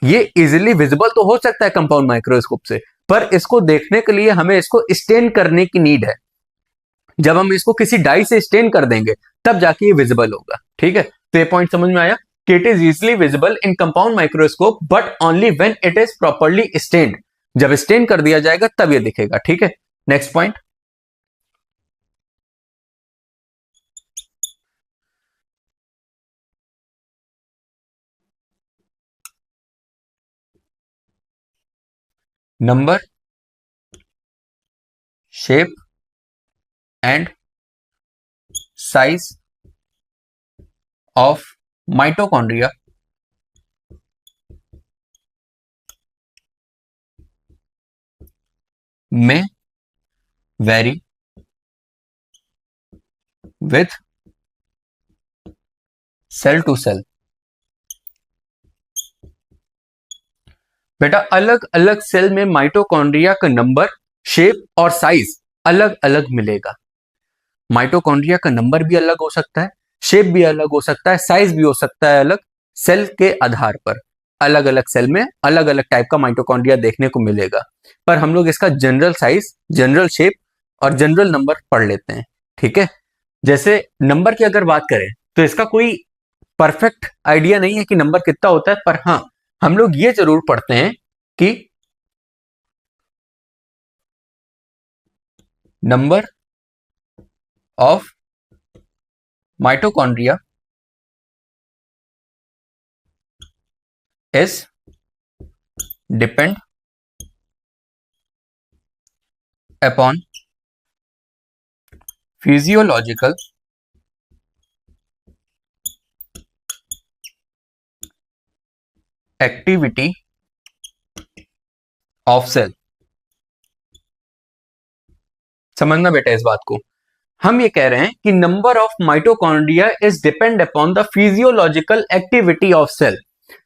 ये इजिली विजिबल तो हो सकता है कंपाउंड माइक्रोस्कोप से, पर इसको देखने के लिए हमें इसको स्टेन करने की नीड है। जब हम इसको किसी डाई से स्टेन कर देंगे तब जाके ये विजिबल होगा। ठीक है, तो ये पॉइंट समझ में आया कि it is easily visible in compound microscope but only when it is properly stained. जब स्टेन कर दिया जाएगा तब ये दिखेगा। ठीक है, next point. Number, shape and size of mitochondria में vary with cell to cell. बेटा अलग अलग सेल में माइटोकॉन्ड्रिया का नंबर, शेप और साइज अलग अलग मिलेगा। माइटोकॉन्ड्रिया का नंबर भी अलग हो सकता है, शेप भी अलग हो सकता है, साइज भी हो सकता है अलग। सेल के आधार पर अलग अलग सेल में अलग अलग टाइप का माइटोकॉन्ड्रिया देखने को मिलेगा। पर हम लोग इसका जनरल साइज, जनरल शेप और जनरल नंबर पढ़ लेते हैं। ठीक है, जैसे नंबर की अगर बात करें तो इसका कोई परफेक्ट आइडिया नहीं है कि नंबर कितना होता है, पर हाँ हम लोग ये जरूर पढ़ते हैं कि number of mitochondria is depend upon physiological activity of cell. समझना बेटा इस बात को, हम ये कह रहे हैं कि number of mitochondria is depend upon the physiological activity of cell.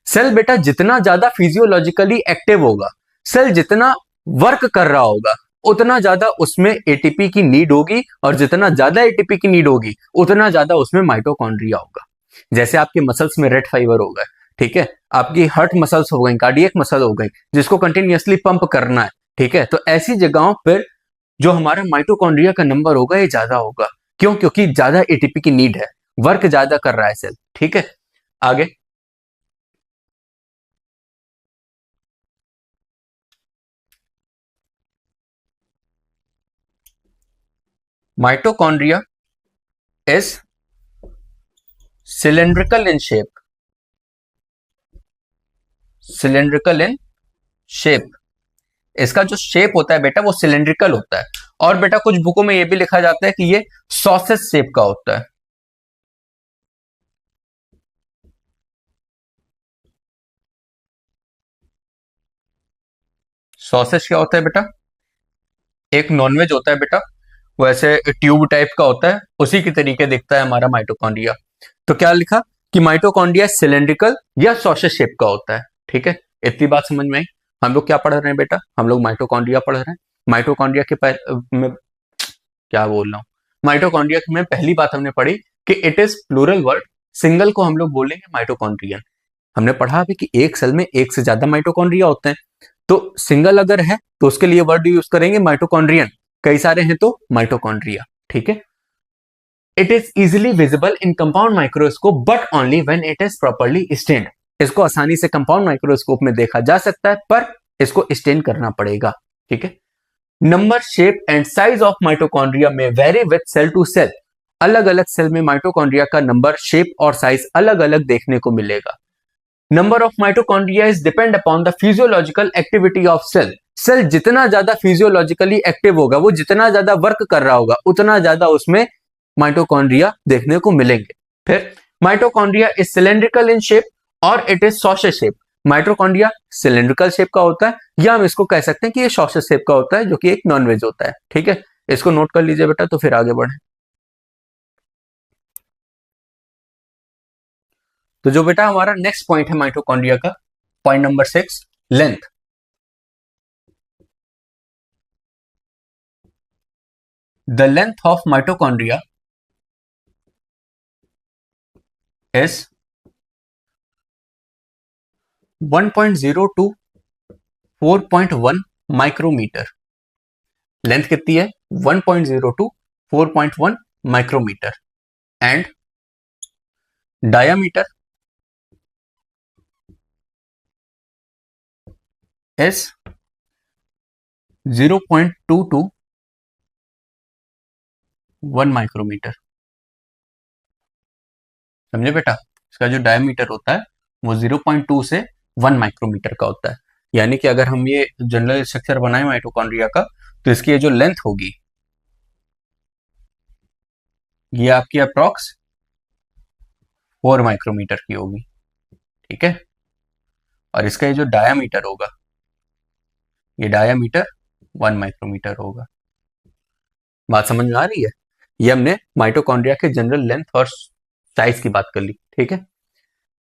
Cell बेटा जितना ज्यादा फिजियोलॉजिकली एक्टिव होगा, सेल जितना वर्क कर रहा होगा, उतना ज्यादा उसमें एटीपी की नीड होगी, और जितना ज्यादा एटीपी की नीड होगी उतना ज्यादा उसमें माइटोकॉन्ड्रिया होगा। जैसे आपके मसल्स में रेड फाइबर हो गए, ठीक है, आपकी हार्ट मसल्स हो गई, कार्डियक मसल हो गई, जिसको कंटिन्यूअसली पंप करना है। ठीक है, तो ऐसी जगहों पर जो हमारा माइटोकॉन्ड्रिया का नंबर होगा ये ज्यादा होगा। क्यों? क्योंकि ज्यादा एटीपी की नीड है, वर्क ज्यादा कर रहा है सेल। ठीक है, आगे। Mitochondria is cylindrical in shape, cylindrical in shape. इसका जो शेप होता है बेटा वो सिलेंड्रिकल होता है, और बेटा कुछ बुकों में ये भी लिखा जाता है कि ये सॉसेज शेप का होता है। सॉसेज क्या होता है बेटा? एक नॉनवेज होता है बेटा, वो ऐसे ट्यूब टाइप का होता है, उसी के तरीके दिखता है हमारा माइटोकॉन्ड्रिया। तो क्या लिखा कि माइटोकॉन्ड्रिया सिलेंड्रिकल या सॉसेज शेप का होता है। ठीक है, इतनी बात समझ में आई। हम लोग क्या पढ़ रहे हैं बेटा? हम लोग माइटोकॉन्ड्रिया पढ़ रहे हैं। माइटोकॉन्ड्रिया के में क्या बोल रहा हूँ, माइटोकॉन्ड्रिया में पहली बात हमने पढ़ी कि it is plural word, single को हम लोग बोलेंगे माइटोकॉन्ड्रियन। हमने पढ़ा अभी कि एक सेल में एक से ज्यादा माइटोकॉन्ड्रिया होते हैं, तो सिंगल अगर है तो उसके लिए वर्ड यूज करेंगे माइटोकॉन्ड्रियन, कई सारे हैं तो माइटोकॉन्ड्रिया। ठीक है, it is easily visible in compound microscope but only when it is properly stained. इसको आसानी से कंपाउंड माइक्रोस्कोप में देखा जा सकता है, पर इसको स्टेन करना पड़ेगा। ठीक है, number, shape and size of mitochondria में vary with cell to cell. अलग अलग सेल में माइटोकॉन्ड्रिया का नंबर, शेप और साइज अलग अलग देखने को मिलेगा। Number of mitochondria is depend upon the physiological activity of cell. Cell जितना ज्यादा फिजियोलॉजिकली एक्टिव होगा, वो जितना ज्यादा वर्क कर रहा होगा, उतना ज्यादा उसमें माइटोकॉन्ड्रिया देखने को मिलेंगे। फिर mitochondria is cylindrical in shape और it is sausage shape. Mitochondria cylindrical shape का होता है, या हम इसको कह सकते हैं कि ये सॉसेज शेप का होता है, जो कि एक नॉनवेज होता है। ठीक है, इसको नोट कर लीजिए बेटा, तो फिर आगे बढ़े। तो जो बेटा हमारा नेक्स्ट पॉइंट है माइटोकॉन्ड्रिया का, point number 6, length. The length of mitochondria is 1.0 to 4.1 micrometre. Length कितनी है? 1.0 to 4.1 micrometre. And diameter is 0.2 to 1 micrometre. समझे बेटा? इसका जो डायमीटर होता है वो 0.2 से 1 माइक्रोमीटर का होता है। यानी कि अगर हम ये जनरल स्ट्रक्चर बनाए माइटोकॉन्ड्रिया का, तो इसकी ये जो लेंथ होगी ये आपकी अप्रॉक्स 4 माइक्रोमीटर की होगी। ठीक है? और इसका ये जो डायामीटर होगा, ये डायामीटर 1 माइक्रोमीटर होगा। बात समझ में आ रही है? ये हमने माइटोकॉन्ड्रिया के जनरल लेंथ और साइज की बात कर ली। ठीक है,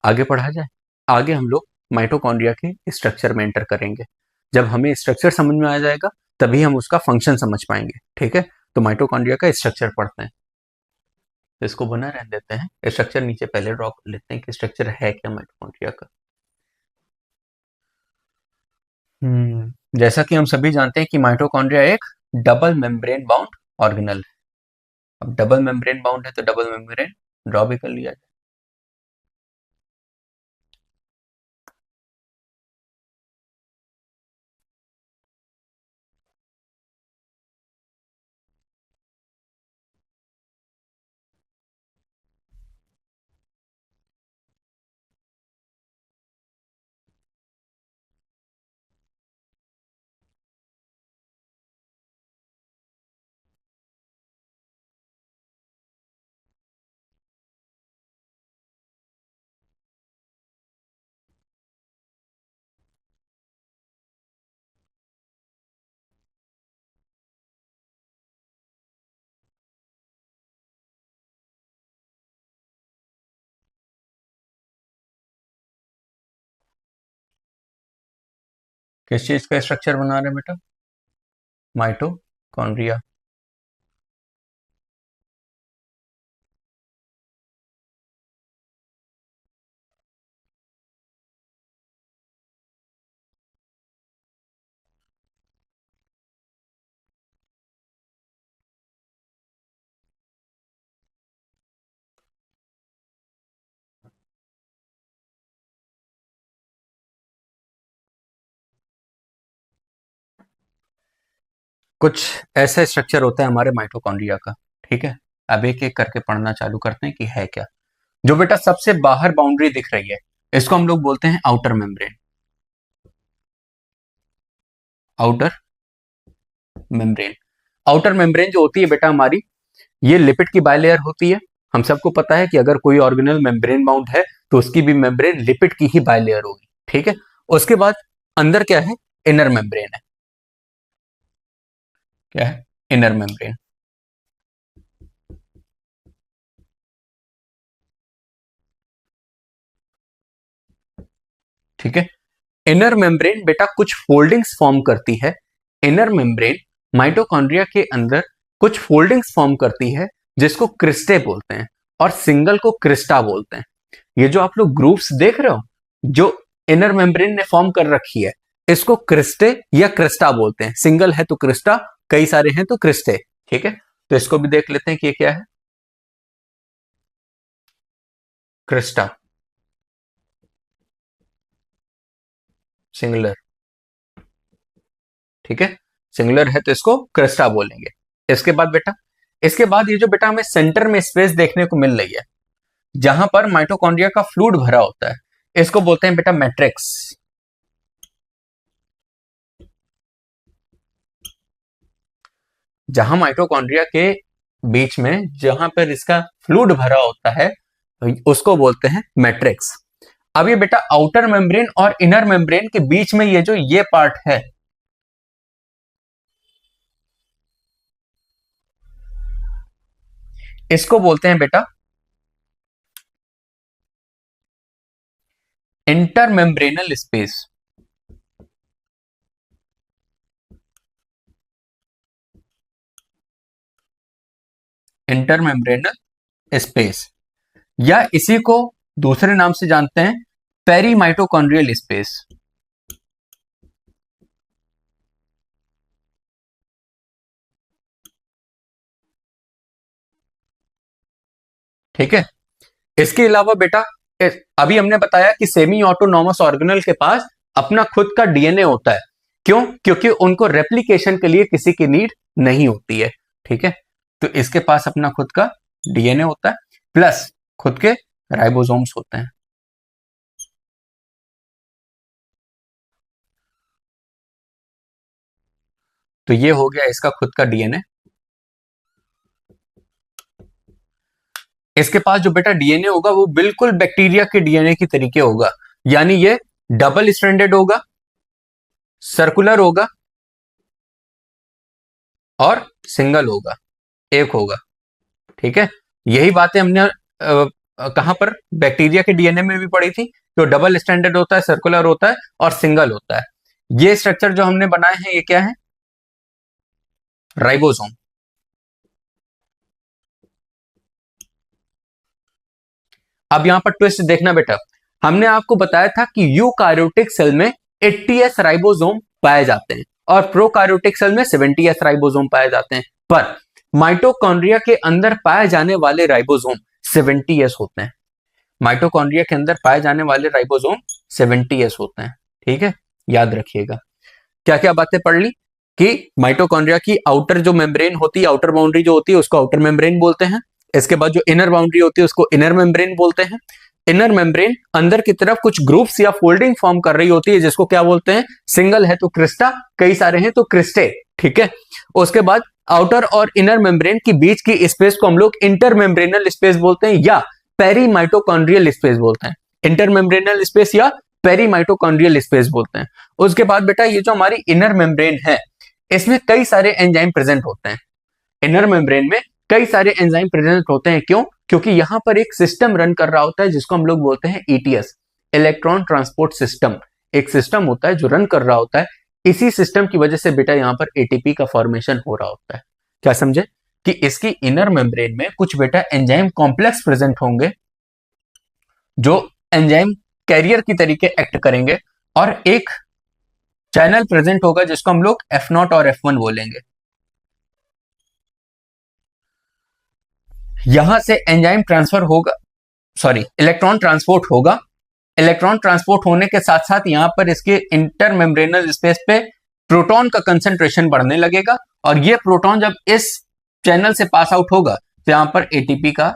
आगे पढ़ा जाए। आगे हम लोग माइटोकॉन्ड्रिया के स्ट्रक्चर में एंटर करेंगे। जब हमें स्ट्रक्चर समझ में आ जाएगा तभी हम उसका फंक्शन समझ पाएंगे। ठीक है, तो माइटोकॉन्ड्रिया का स्ट्रक्चर पढ़ते हैं। तो इसको बना रहने देते हैं, स्ट्रक्चर नीचे पहले ड्रॉ कर लेते हैं कि स्ट्रक्चर है क्या माइटोकॉन्ड्रिया का। जैसा कि हम सभी जानते हैं कि माइटोकॉन्ड्रिया एक डबल मेम्ब्रेन बाउंड ऑर्गेनल है। अब डबल मेम्ब्रेन बाउंड है तो डबल मेम्ब्रेन ड्रॉ भी कर लिया जाए। किस चीज का स्ट्रक्चर बना रहे हैं बेटा? माइटोकॉन्ड्रिया। कुछ ऐसा स्ट्रक्चर होता है हमारे माइटोकॉन्ड्रिया का। ठीक है, अब एक एक करके पढ़ना चालू करते हैं कि है क्या। जो बेटा सबसे बाहर बाउंड्री दिख रही है इसको हम लोग बोलते हैं outer membrane. Outer membrane. Outer membrane जो होती है बेटा हमारी, ये लिपिड की बायलेयर होती है। हम सबको पता है कि अगर कोई ऑर्गेनल मेम्ब्रेन बाउंड है तो उसकी भी मेम्ब्रेन लिपिड की ही बायलेयर होगी। ठीक है, उसके बाद अंदर क्या है? इनर मेम्ब्रेन है। क्या है? Inner membrane. ठीक है, इनर मेम्ब्रेन बेटा कुछ फोल्डिंग्स फॉर्म करती है। इनर मेम्ब्रेन माइटोकॉन्ड्रिया के अंदर कुछ फोल्डिंग्स फॉर्म करती है जिसको क्रिस्टे बोलते हैं, और सिंगल को क्रिस्टा बोलते हैं। ये जो आप लोग ग्रुप्स देख रहे हो जो इनर मेम्ब्रेन ने फॉर्म कर रखी है, इसको क्रिस्टे या क्रिस्टा बोलते हैं। सिंगल है तो क्रिस्टा, कई सारे हैं तो क्रिस्टे। ठीक है, तो इसको भी देख लेते हैं कि ये क्या है। Crysta, singular. ठीक है, सिंगुलर है तो इसको क्रिस्टा बोलेंगे। इसके बाद बेटा, इसके बाद ये जो बेटा हमें सेंटर में स्पेस देखने को मिल रही है जहां पर माइटोकॉन्ड्रिया का फ्लूइड भरा होता है, इसको बोलते हैं बेटा मैट्रिक्स। जहां माइटोकॉन्ड्रिया के बीच में जहां पर इसका फ्लूइड भरा होता है उसको बोलते हैं मैट्रिक्स। अब ये बेटा आउटर मेम्ब्रेन और इनर मेम्ब्रेन के बीच में ये जो ये पार्ट है, इसको बोलते हैं बेटा इंटरमेम्ब्रेनल स्पेस। इंटरमेम्ब्रेनल स्पेस, या इसी को दूसरे नाम से जानते हैं पेरी माइटोकॉन्ड्रियल स्पेस। ठीक है। इसके अलावा बेटा अभी हमने बताया कि सेमी ऑटोनॉमस ऑर्गेनल के पास अपना खुद का डीएनए होता है। क्यों? क्योंकि उनको रेप्लिकेशन के लिए किसी की नीड नहीं होती है। ठीक है, तो इसके पास अपना खुद का डीएनए होता है प्लस खुद के राइबोसोम्स होते हैं। तो ये हो गया इसका खुद का डीएनए। इसके पास जो बेटा डीएनए होगा वो बिल्कुल बैक्टीरिया के डीएनए की तरीके होगा, यानी ये डबल स्ट्रैंडेड होगा, सर्कुलर होगा और सिंगल होगा, एक होगा। ठीक है, यही बातें हमने कहां पर बैक्टीरिया के डीएनए में भी पढ़ी थी। तो डबल स्टैंडर्ड होता है, सर्कुलर होता है और सिंगल होता है। ये स्ट्रक्चर जो हमने बनाए हैं ये क्या है? राइबोसोम। अब यहां पर ट्विस्ट देखना बेटा, हमने आपको बताया था कि यूकार्योटिक सेल में 80s राइबोसोम पाए जाते हैं और प्रोकार्योटिक सेल में 70s राइबोसोम पाए जाते हैं, पर माइटोकॉन्ड्रिया के अंदर पाए जाने वाले राइबोसोम 70s होते हैं। माइटोकॉन्ड्रिया के अंदर पाए जाने वाले राइबोसोम 70s होते हैं। ठीक है, याद रखिएगा। क्या क्या बातें पढ़ ली कि माइटोकॉन्ड्रिया की आउटर जो मेम्ब्रेन होती है, आउटर बाउंड्री जो होती है उसको आउटर मेम्ब्रेन बोलते हैं। इसके बाद जो इनर बाउंड्री होती है उसको इनर मेम्ब्रेन बोलते हैं। इनर मेम्ब्रेन अंदर की तरफ कुछ ग्रुप्स या फोल्डिंग फॉर्म कर रही होती है जिसको क्या बोलते हैं? सिंगल है तो क्रिस्टा, कई सारे हैं तो क्रिस्टे। ठीक है, उसके बाद आउटर और इनर मेम्ब्रेन की बीच की स्पेस को हम लोग इंटर मेम्ब्रेनल स्पेस बोलते हैं या पेरी माइटोकॉन्ड्रियल स्पेस बोलते हैं। इंटर मेम्ब्रेनल स्पेस या पेरी माइटोकॉन्ड्रियल स्पेस बोलते हैं। उसके बाद बेटा ये जो हमारी इनर मेम्ब्रेन है इसमें कई सारे एंजाइम प्रेजेंट होते हैं। इनर मेम्ब्रेन में कई सारे एंजाइम प्रेजेंट होते हैं। क्यों? क्योंकि यहां पर एक सिस्टम रन कर रहा होता है जिसको हम लोग बोलते हैं ईटीएस, इलेक्ट्रॉन ट्रांसपोर्ट सिस्टम। एक सिस्टम होता है जो रन कर रहा होता है। इसी सिस्टम की वजह से बेटा यहां पर एटीपी का फॉर्मेशन हो रहा होता है। क्या समझे? कि इसकी इनर मेम्ब्रेन में कुछ बेटा एंजाइम कॉम्प्लेक्स प्रेजेंट होंगे जो एंजाइम कैरियर की तरीके एक्ट करेंगे और एक चैनल प्रेजेंट होगा जिसको हम लोग F0 और F1 बोलेंगे। यहां से एंजाइम ट्रांसफर होगा, सॉरी इलेक्ट्रॉन ट्रांसपोर्ट होगा। इलेक्ट्रॉन ट्रांसपोर्ट होने के साथ साथ यहां पर इसके इंटर मेम्ब्रेनल स्पेस पे प्रोटॉन का कंसंट्रेशन बढ़ने लगेगा और ये प्रोटॉन जब इस चैनल से पास आउट होगा तो यहां पर एटीपी का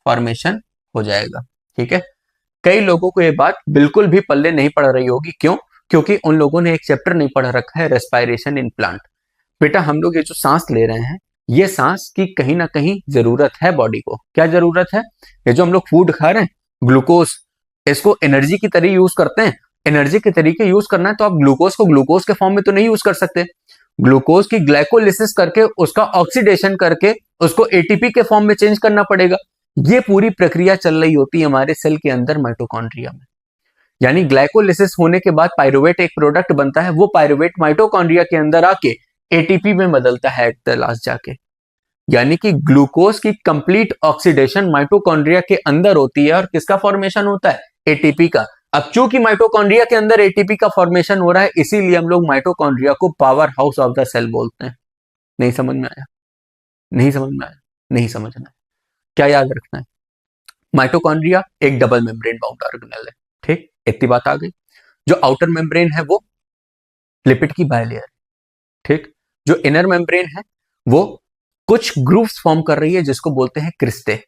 फॉर्मेशन हो जाएगा। ठीक है, कई लोगों को ये बात बिल्कुल भी पल्ले नहीं पड़ रही होगी। क्यों? क्योंकि उन लोगों ने एक चैप्टर नहीं पढ़ रखा है, रेस्पायरेशन इन प्लांट। बेटा हम लोग ये जो सांस ले रहे हैं ये सांस की कहीं ना कहीं जरूरत है बॉडी को। क्या जरूरत है? ये जो हम लोग फूड खा रहे हैं, ग्लूकोज, इसको एनर्जी की तरह यूज करते हैं। एनर्जी के तरीके यूज करना है तो आप ग्लूकोज को ग्लूकोज के फॉर्म में तो नहीं यूज कर सकते। ग्लूकोज की ग्लाइकोलिसिस करके उसका ऑक्सीडेशन करके उसको एटीपी के फॉर्म में चेंज करना पड़ेगा। ये पूरी प्रक्रिया चल रही होती है हमारे सेल के अंदर माइटोकॉन्ड्रिया में। यानी ग्लाइकोलिसिस होने के बाद पायरुवेट एक प्रोडक्ट बनता है, वो पायरुवेट माइटोकॉन्ड्रिया के अंदर आके एटीपी में बदलता है एट द लास्ट जाके। यानी कि ग्लूकोज की कंप्लीट ऑक्सीडेशन माइटोकॉन्ड्रिया के अंदर होती है और किसका फॉर्मेशन होता है? एटीपी का। अब चूंकि माइटोकॉन्ड्रिया के अंदर एटीपी का फॉर्मेशन हो रहा है इसीलिए हम लोग माइटोकॉन्ड्रिया को powerhouse of the cell बोलते हैं। नहीं समझ में आया? नहीं समझ में आया? नहीं समझना है? क्या याद रखना है? माइटोकॉन्ड्रिया एक डबल मेम्ब्रेन बाउंड ऑर्गेनेल है। ठीक, इतनी बात आ गई। जो आउटर मेम्ब्रेन है वो लिपिड की बायलेयर है। ठीक, जो इनर मेम्ब्रेन है वो कुछ ग्रुप्स फॉर्म कर रही है जिसको बोलते हैं क्रिस्टे।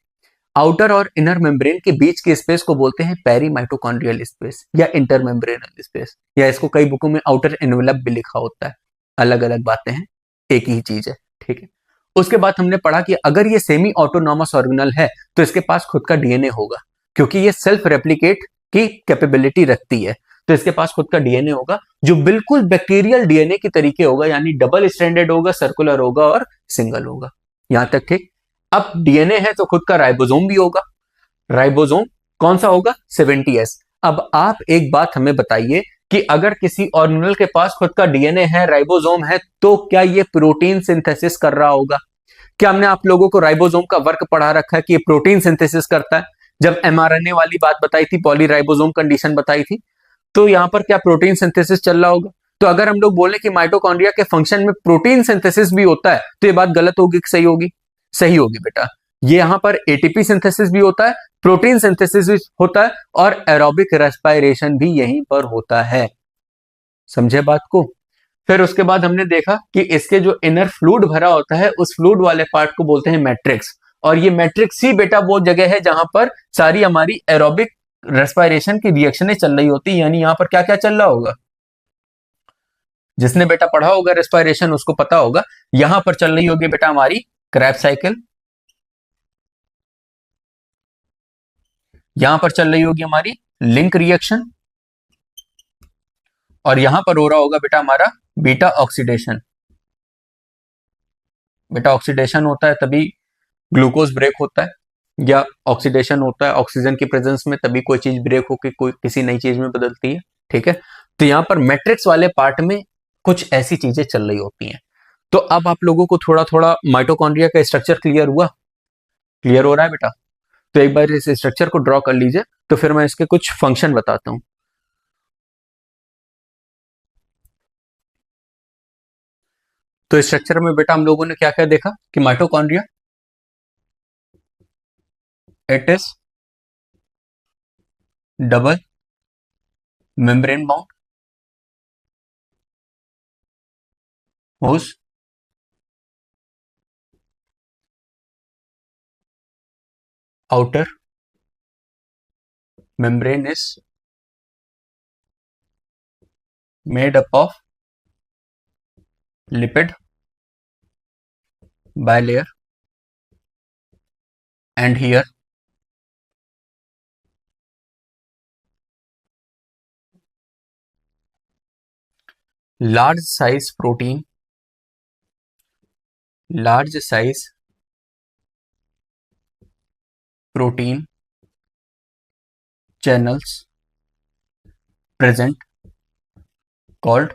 आउटर और इनर मेम्ब्रेन के बीच के स्पेस को बोलते हैं पेरी माइटोकॉन्ड्रियल स्पेस या इंटर मेम्ब्रेनल स्पेस, या इसको कई बुकों में आउटर एनवेलप भी लिखा होता है। अलग अलग बातें हैं, एक ही चीज है। ठीक है, उसके बाद हमने पढ़ा कि अगर ये सेमी ऑटोनॉमस ऑर्गेनल है तो इसके पास खुद का डीएनए होगा, क्योंकि ये सेल्फ रेप्लिकेट की कैपेबिलिटी रखती है। तो इसके पास खुद का डीएनए होगा जो बिल्कुल बैक्टीरियल डीएनए की तरीके होगा, यानी डबल स्ट्रैंडेड होगा, सर्कुलर होगा और सिंगल होगा। यहां तक ठीक। अब डीएनए है तो खुद का राइबोसोम भी होगा। राइबोसोम कौन सा होगा? 70s। अब आप एक बात हमें बताइए कि अगर किसी ऑर्गेनेल के पास खुद का डीएनए है, राइबोसोम है, तो क्या ये प्रोटीन सिंथेसिस कर रहा होगा? क्या हमने आप लोगों को राइबोसोम का वर्क पढ़ा रखा है कि ये प्रोटीन सिंथेसिस करता है? जब एमआरएनए वाली बात बताई थी, पॉलीराइबोसोम कंडीशन बताई थी, तो यहां पर क्या प्रोटीन सिंथेसिस चल रहा होगा? तो अगर हम लोग बोले कि माइटोकॉन्ड्रिया के फंक्शन में प्रोटीन सिंथेसिस भी होता है तो ये बात गलत होगी कि सही होगी? सही होगी बेटा, ये यहां पर एटीपी सिंथेसिस भी होता है, प्रोटीन सिंथेसिस भी होता है, और एरोबिक रेस्पिरेशन भी यहीं पर होता है। समझे बात को? फिर उसके बाद हमने देखा कि इसके जो इनर फ्लूइड भरा होता है, उस फ्लूइड वाले पार्ट को बोलते हैं मैट्रिक्स, और ये मैट्रिक्स ही बेटा वो जगह है जहां पर सारी हमारी एरोबिक रेस्पिरेशन की रिएक्शनें चल रही होती है। यानी यहां पर क्या क्या चल रहा होगा, जिसने बेटा पढ़ा होगा रेस्पिरेशन उसको पता होगा। यहां पर चल रही होगी बेटा हमारी क्रैब्स साइकिल, यहां पर चल रही होगी हमारी लिंक रिएक्शन, और यहां पर हो रहा होगा बेटा हमारा बीटा ऑक्सीडेशन। बेटा ऑक्सीडेशन होता है तभी ग्लूकोज ब्रेक होता है, या ऑक्सीडेशन होता है ऑक्सीजन की प्रेजेंस में, तभी कोई चीज ब्रेक होकर कोई किसी नई चीज में बदलती है। ठीक है, तो यहां पर मैट्रिक्स वाले पार्ट में कुछ ऐसी चीजें चल रही होती हैं। तो अब आप लोगों को थोड़ा थोड़ा माइटोकॉन्ड्रिया का स्ट्रक्चर क्लियर हुआ? क्लियर हो रहा है बेटा? तो एक बार इस स्ट्रक्चर को ड्रॉ कर लीजिए, तो फिर मैं इसके कुछ फंक्शन बताता हूं। तो स्ट्रक्चर में बेटा हम लोगों ने क्या क्या देखा कि mitochondria, it is double membrane bound whose outer membrane is made up of lipid bilayer, and here large size protein, large size protein channels present called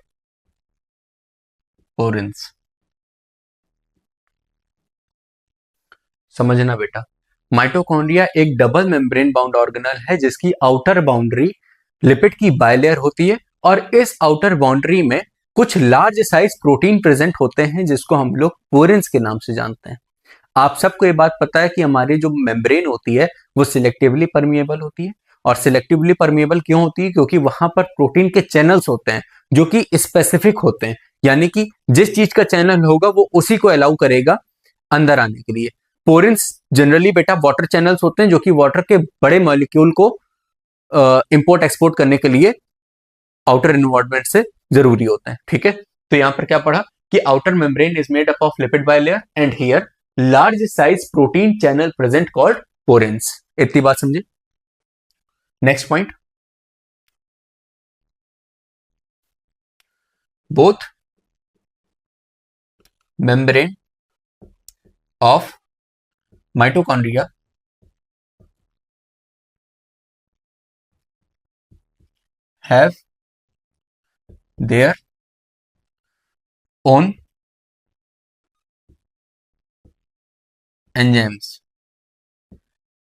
porins। समझना बेटा, माइटोकॉन्ड्रिया एक डबल मेम्ब्रेन बाउंड ऑर्गेनल है जिसकी आउटर बाउंड्री लिपिड की बाइलेयर होती है, और इस आउटर बाउंड्री में कुछ लार्ज साइज प्रोटीन प्रेजेंट होते हैं जिसको हम लोग पोरिन्स के नाम से जानते हैं। आप सबको ये बात पता है कि हमारी जो मेम्ब्रेन होती है वो सिलेक्टिवली परमिएबल होती है, और सिलेक्टिवली परमिएबल क्यों होती है? क्योंकि वहां पर प्रोटीन के चैनल्स होते हैं जो कि स्पेसिफिक होते हैं, यानी कि जिस चीज का चैनल होगा वो उसी को अलाउ करेगा अंदर आने के लिए। पोरिन्स जनरली बेटा वाटर चैनल्स होते हैं जो कि वाटर के बड़े मॉलिक्यूल को इंपोर्ट एक्सपोर्ट करने के लिए आउटर एनवायरनमेंट से जरूरी होते हैं। ठीक है, तो यहां पर क्या पढ़ा कि outer membrane is made up of lipid bilayer, and here large size protein channel present called porins. इतनी बात समझे? Next point, both membrane of mitochondria have their own enzymes.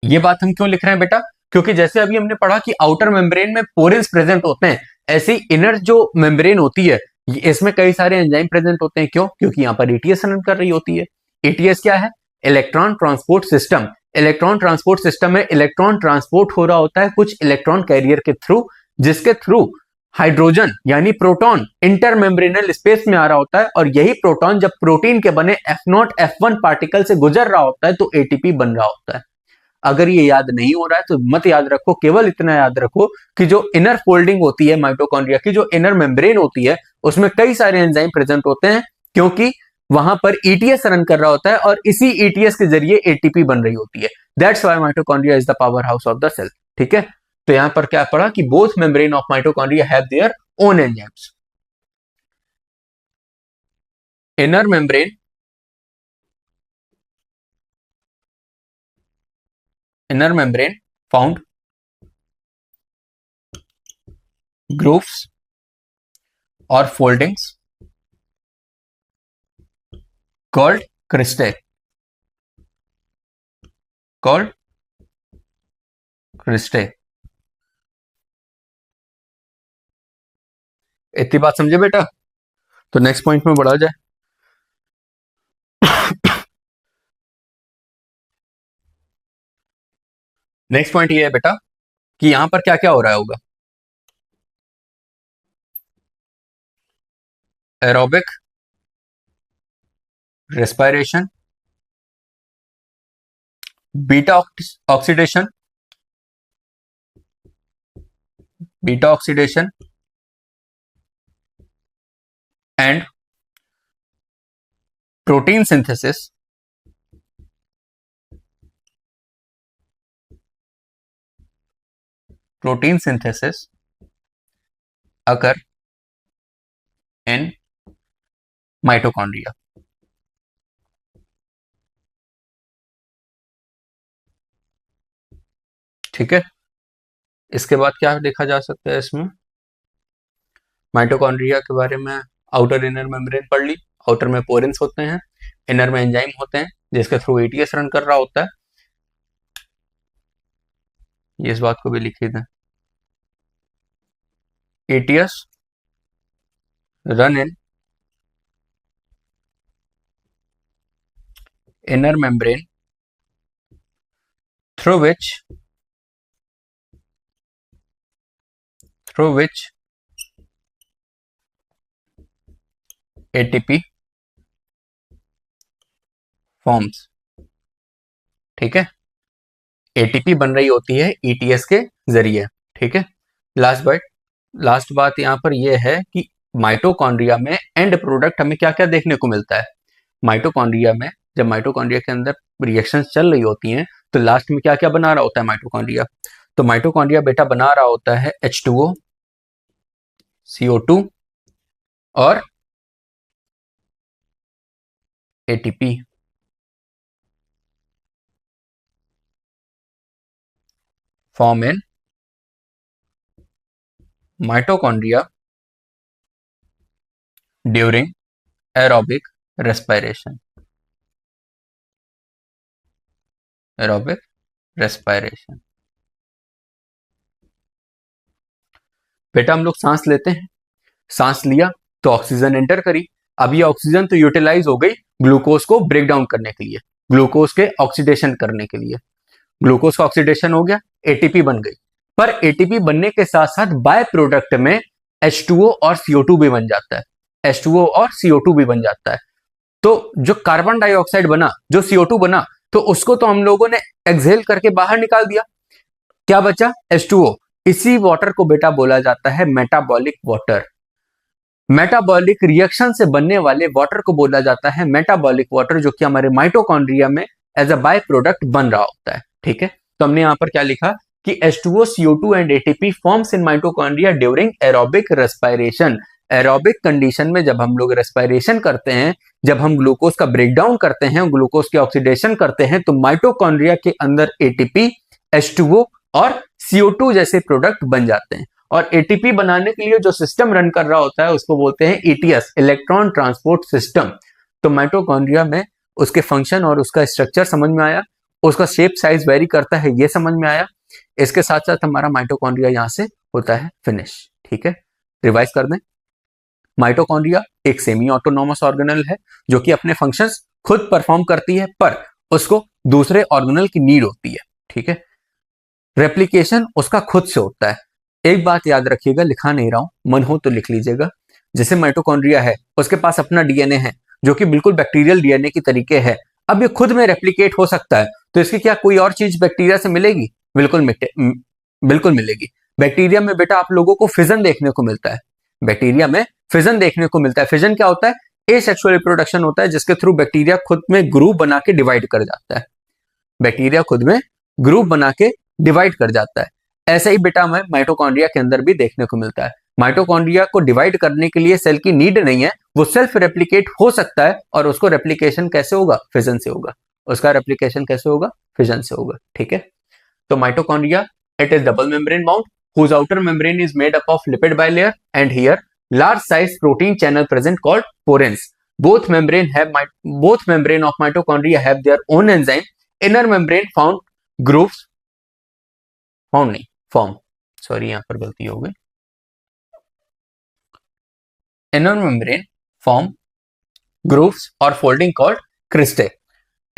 ये बात हम क्यों लिख रहे हैं बेटा? क्योंकि जैसे अभी हमने पढ़ा कि आउटर मेम्ब्रेन में पोरेंस प्रेजेंट होते हैं, ऐसी इनर जो मेम्ब्रेन होती है इसमें कई सारे एंजाइम प्रेजेंट होते हैं। क्यों? क्योंकि यहां पर एटीएस रन कर रही होती है। एटीएस क्या है? Electron transport system. Electron transport system में इलेक्ट्रॉन ट्रांसपोर्ट हो रहा होता है कुछ इलेक्ट्रॉन कैरियर के थ्रू, जिसके थ्रू हाइड्रोजन यानी प्रोटॉन इंटरमेम्ब्रेनल स्पेस में आ रहा होता है, और यही प्रोटॉन जब प्रोटीन के बने F0 F1 पार्टिकल से गुजर रहा होता है तो एटीपी बन रहा होता है। अगर ये याद नहीं हो रहा है तो मत याद रखो, केवल इतना याद रखो कि जो इनर फोल्डिंग होती है माइटोकॉन्ड्रिया की, जो इनर मेम्ब्रेन होती है, उसमें कई सारे एंजाइम प्रेजेंट होते हैं, क्योंकि वहां पर ईटीएस रन कर रहा होता है और इसी ईटीएस के जरिए एटीपी बन रही होती है। That's why mitochondria is the powerhouse of the cell. ठीक है, तो यहां पर क्या पढ़ा कि both membrane of mitochondria have their own enzymes. Inner membrane, inner membrane found grooves or foldings called cristae, called cristae। इतनी बात समझे बेटा? तो नेक्स्ट पॉइंट में बढ़ा जाए। नेक्स्ट पॉइंट ये है बेटा कि यहां पर क्या क्या हो रहा होगा। Aerobic respiration, beta oxidation, beta oxidation and protein synthesis, protein synthesis occur in mitochondria. ठीक है, इसके बाद क्या देखा जा सकता है इसमें, माइटोकॉन्ड्रिया के बारे में आउटर इनर मेम्ब्रेन पढ़ ली। आउटर में पोरेंस होते हैं, इनर में एंजाइम होते हैं जिसके थ्रू एटीएस रन कर रहा होता है। ये इस बात को भी लिखी दें, ATS run in inner membrane through which ATP forms। ठीक है, एटीपी बन रही होती है ईटीएस के जरिए। ठीक है, लास्ट बात यहां पर यह है कि माइटोकॉन्ड्रिया में एंड प्रोडक्ट हमें क्या क्या देखने को मिलता है। माइटोकॉन्ड्रिया में जब माइटोकॉन्ड्रिया के अंदर रिएक्शंस चल रही होती हैं तो लास्ट में क्या क्या बना रहा होता है माइटोकॉन्ड्रिया। तो माइटोकॉन्ड्रिया बेटा बना रहा होता है H2O, CO2 और ATP। Form in mitochondria during aerobic respiration, aerobic respiration. बेटा हम लोग सांस लेते हैं, सांस लिया तो ऑक्सीजन एंटर करी, अब ये ऑक्सीजन तो यूटिलाइज हो गई ग्लूकोज को ब्रेक डाउन करने के लिए, ग्लूकोज के ऑक्सीडेशन करने के लिए। ग्लूकोज का ऑक्सीडेशन हो गया, एटीपी बन गई। पर एटीपी बनने के साथ साथ बाय प्रोडक्ट में H2O और CO2 भी बन जाता है, H2O और CO2 भी बन जाता है। तो जो कार्बन डाइऑक्साइड बना, जो CO2 बना, तो उसको तो हम लोगों ने एक्सहेल करके बाहर निकाल दिया, क्या बचा H2O। इसी वाटर को बेटा बोला जाता है मेटाबॉलिक वाटर। मेटाबॉलिक रिएक्शन से बनने वाले वाटर को बोला जाता है मेटाबॉलिक वाटर, जो कि हमारे माइटोकॉन्ड्रिया में एज अ बाय प्रोडक्ट बन रहा होता है। ठीक है, तो हमने यहां पर क्या लिखा कि H2O, CO2 एंड ATP forms in mitochondria during aerobic respiration. Aerobic condition में जब हम लोग रेस्पिरेशन करते हैं, जब हम ग्लूकोज का ब्रेकडाउन करते हैं, ग्लूकोज के ऑक्सीडेशन करते हैं, तो माइटोकॉन्ड्रिया के अंदर ATP, H2O और CO2 जैसे प्रोडक्ट बन जाते हैं। और एटीपी बनाने के लिए जो सिस्टम रन कर रहा होता है उसको बोलते हैं ईटीएस, इलेक्ट्रॉन ट्रांसपोर्ट सिस्टम। तो माइटोकॉन्ड्रिया में उसके फंक्शन और उसका स्ट्रक्चर समझ में आया, उसका शेप साइज वेरी करता है ये समझ में आया। इसके साथ साथ हमारा माइटोकॉन्ड्रिया यहां से होता है फिनिश। ठीक है, रिवाइज कर दें, माइटोकॉन्ड्रिया एक सेमी ऑटोनॉमस ऑर्गेनल है जो कि अपने फंक्शंस खुद परफॉर्म करती है, पर उसको दूसरे ऑर्गेनल की नीड होती है। ठीक है, रेप्लिकेशन उसका खुद से होता है। एक बात याद रखिएगा, लिखा नहीं रहा हूं, मन हो तो लिख लीजिएगा। जैसे माइटोकॉन्ड्रिया है, उसके पास अपना डीएनए है जो कि बिल्कुल बैक्टीरियल डीएनए की तरीके है। अब ये खुद में रेप्लिकेट हो सकता है, तो इसकी क्या कोई और चीज बैक्टीरिया से मिलेगी? बिल्कुल मिलेगी। बैक्टीरिया में बेटा आप लोगों को फिजन देखने को मिलता है, बैक्टीरिया में फिजन देखने को मिलता है। फिजन क्या होता है? एसेक्सुअल रिप्रोडक्शन होता है, जिसके थ्रू बैक्टीरिया खुद में ग्रुप बना के डिवाइड कर जाता है, बैक्टीरिया खुद में ग्रुप बना के डिवाइड कर जाता है। ऐसा ही बेटा हमें माइटोकॉन्ड्रिया के अंदर भी देखने को मिलता है। माइटोकॉन्ड्रिया को डिवाइड करने के लिए सेल की नीड नहीं है, वो सेल्फ रेप्लिकेट हो सकता है, और उसको रेप्लिकेशन कैसे होगा? फिजन से होगा। उसका रेप्लिकेशन कैसे होगा? फिजन से होगा। ठीक है, तो mitochondria it is double membrane bound whose outer membrane is made up of lipid bilayer and here large size protein channel present called porins. Both membrane of mitochondria have their own enzyme. Inner membrane found grooves found नहीं फॉर्म, सॉरी यहां पर गलती हो गई। इनर मेम्ब्रेन फॉर्म ग्रूव्स और folding called cristae.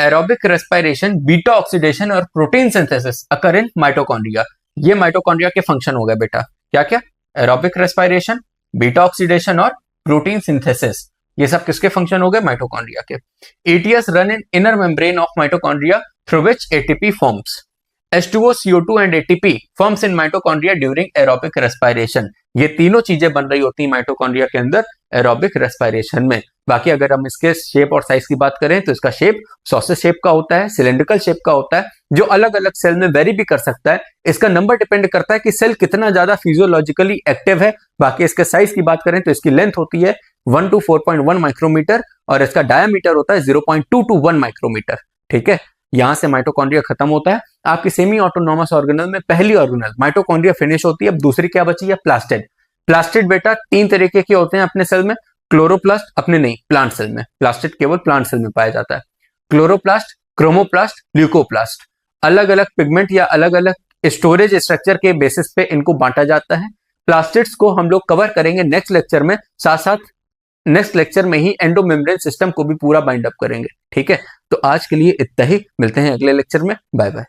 Aerobic respiration, beta oxidation और protein synthesis occur in mitochondria. ये माइटोकॉन्ड्रिया के फंक्शन हो गए बेटा, क्या क्या? एरोबिक रेस्पिरेशन, बीटा ऑक्सीडेशन और प्रोटीन सिंथेसिस। ये सब किसके फंक्शन हो गए? माइटोकॉन्ड्रिया के। ETS run in inner membrane of mitochondria through which ATP forms. H2O, CO2 एंड ATP forms in mitochondria during aerobic respiration. ये तीनों चीजें बन रही होती है माइटोकॉन्ड्रिया के अंदर एरोबिक रेस्पिरेशन में। बाकी अगर हम इसके शेप और साइज की बात करें तो इसका शेप सॉसेज शेप का होता है, सिलेंड्रिकल शेप का होता है, जो अलग अलग सेल में वेरी भी कर सकता है। इसका नंबर डिपेंड करता है कि सेल कितना ज्यादा फिजियोलॉजिकली एक्टिव है। बाकी इसके साइज की बात करें तो इसकी लेंथ होती है 1 to 4.1 माइक्रोमीटर और इसका डायमीटर होता है 0.2 to 1 माइक्रोमीटर। ठीक है, यहां से माइटोकॉन्ड्रिया खत्म होता है। आपकी सेमी ऑटोनोमस ऑर्गेनल में पहली ऑर्गेनल माइटोकॉन्ड्रिया फिनिश होती है। अब दूसरी क्या बची है? प्लास्टिड। प्लास्टिड बेटा 3 तरीके के होते हैं अपने सेल में। क्लोरोप्लास्ट अपने नहीं, प्लांट सेल में। प्लास्टिड केवल प्लांट सेल में पाया जाता है। Chloroplast, chromoplast, leucoplast. अलग अलग पिगमेंट या अलग अलग स्टोरेज स्ट्रक्चर के बेसिस पे इनको बांटा जाता है। प्लास्टिड्स को हम लोग कवर करेंगे नेक्स्ट लेक्चर में, साथ साथ नेक्स्ट लेक्चर में ही एंडोमेम्ब्रेन सिस्टम को भी पूरा बाइंड अप करेंगे। ठीक है, तो आज के लिए इतना ही, मिलते हैं अगले लेक्चर में। Bye bye.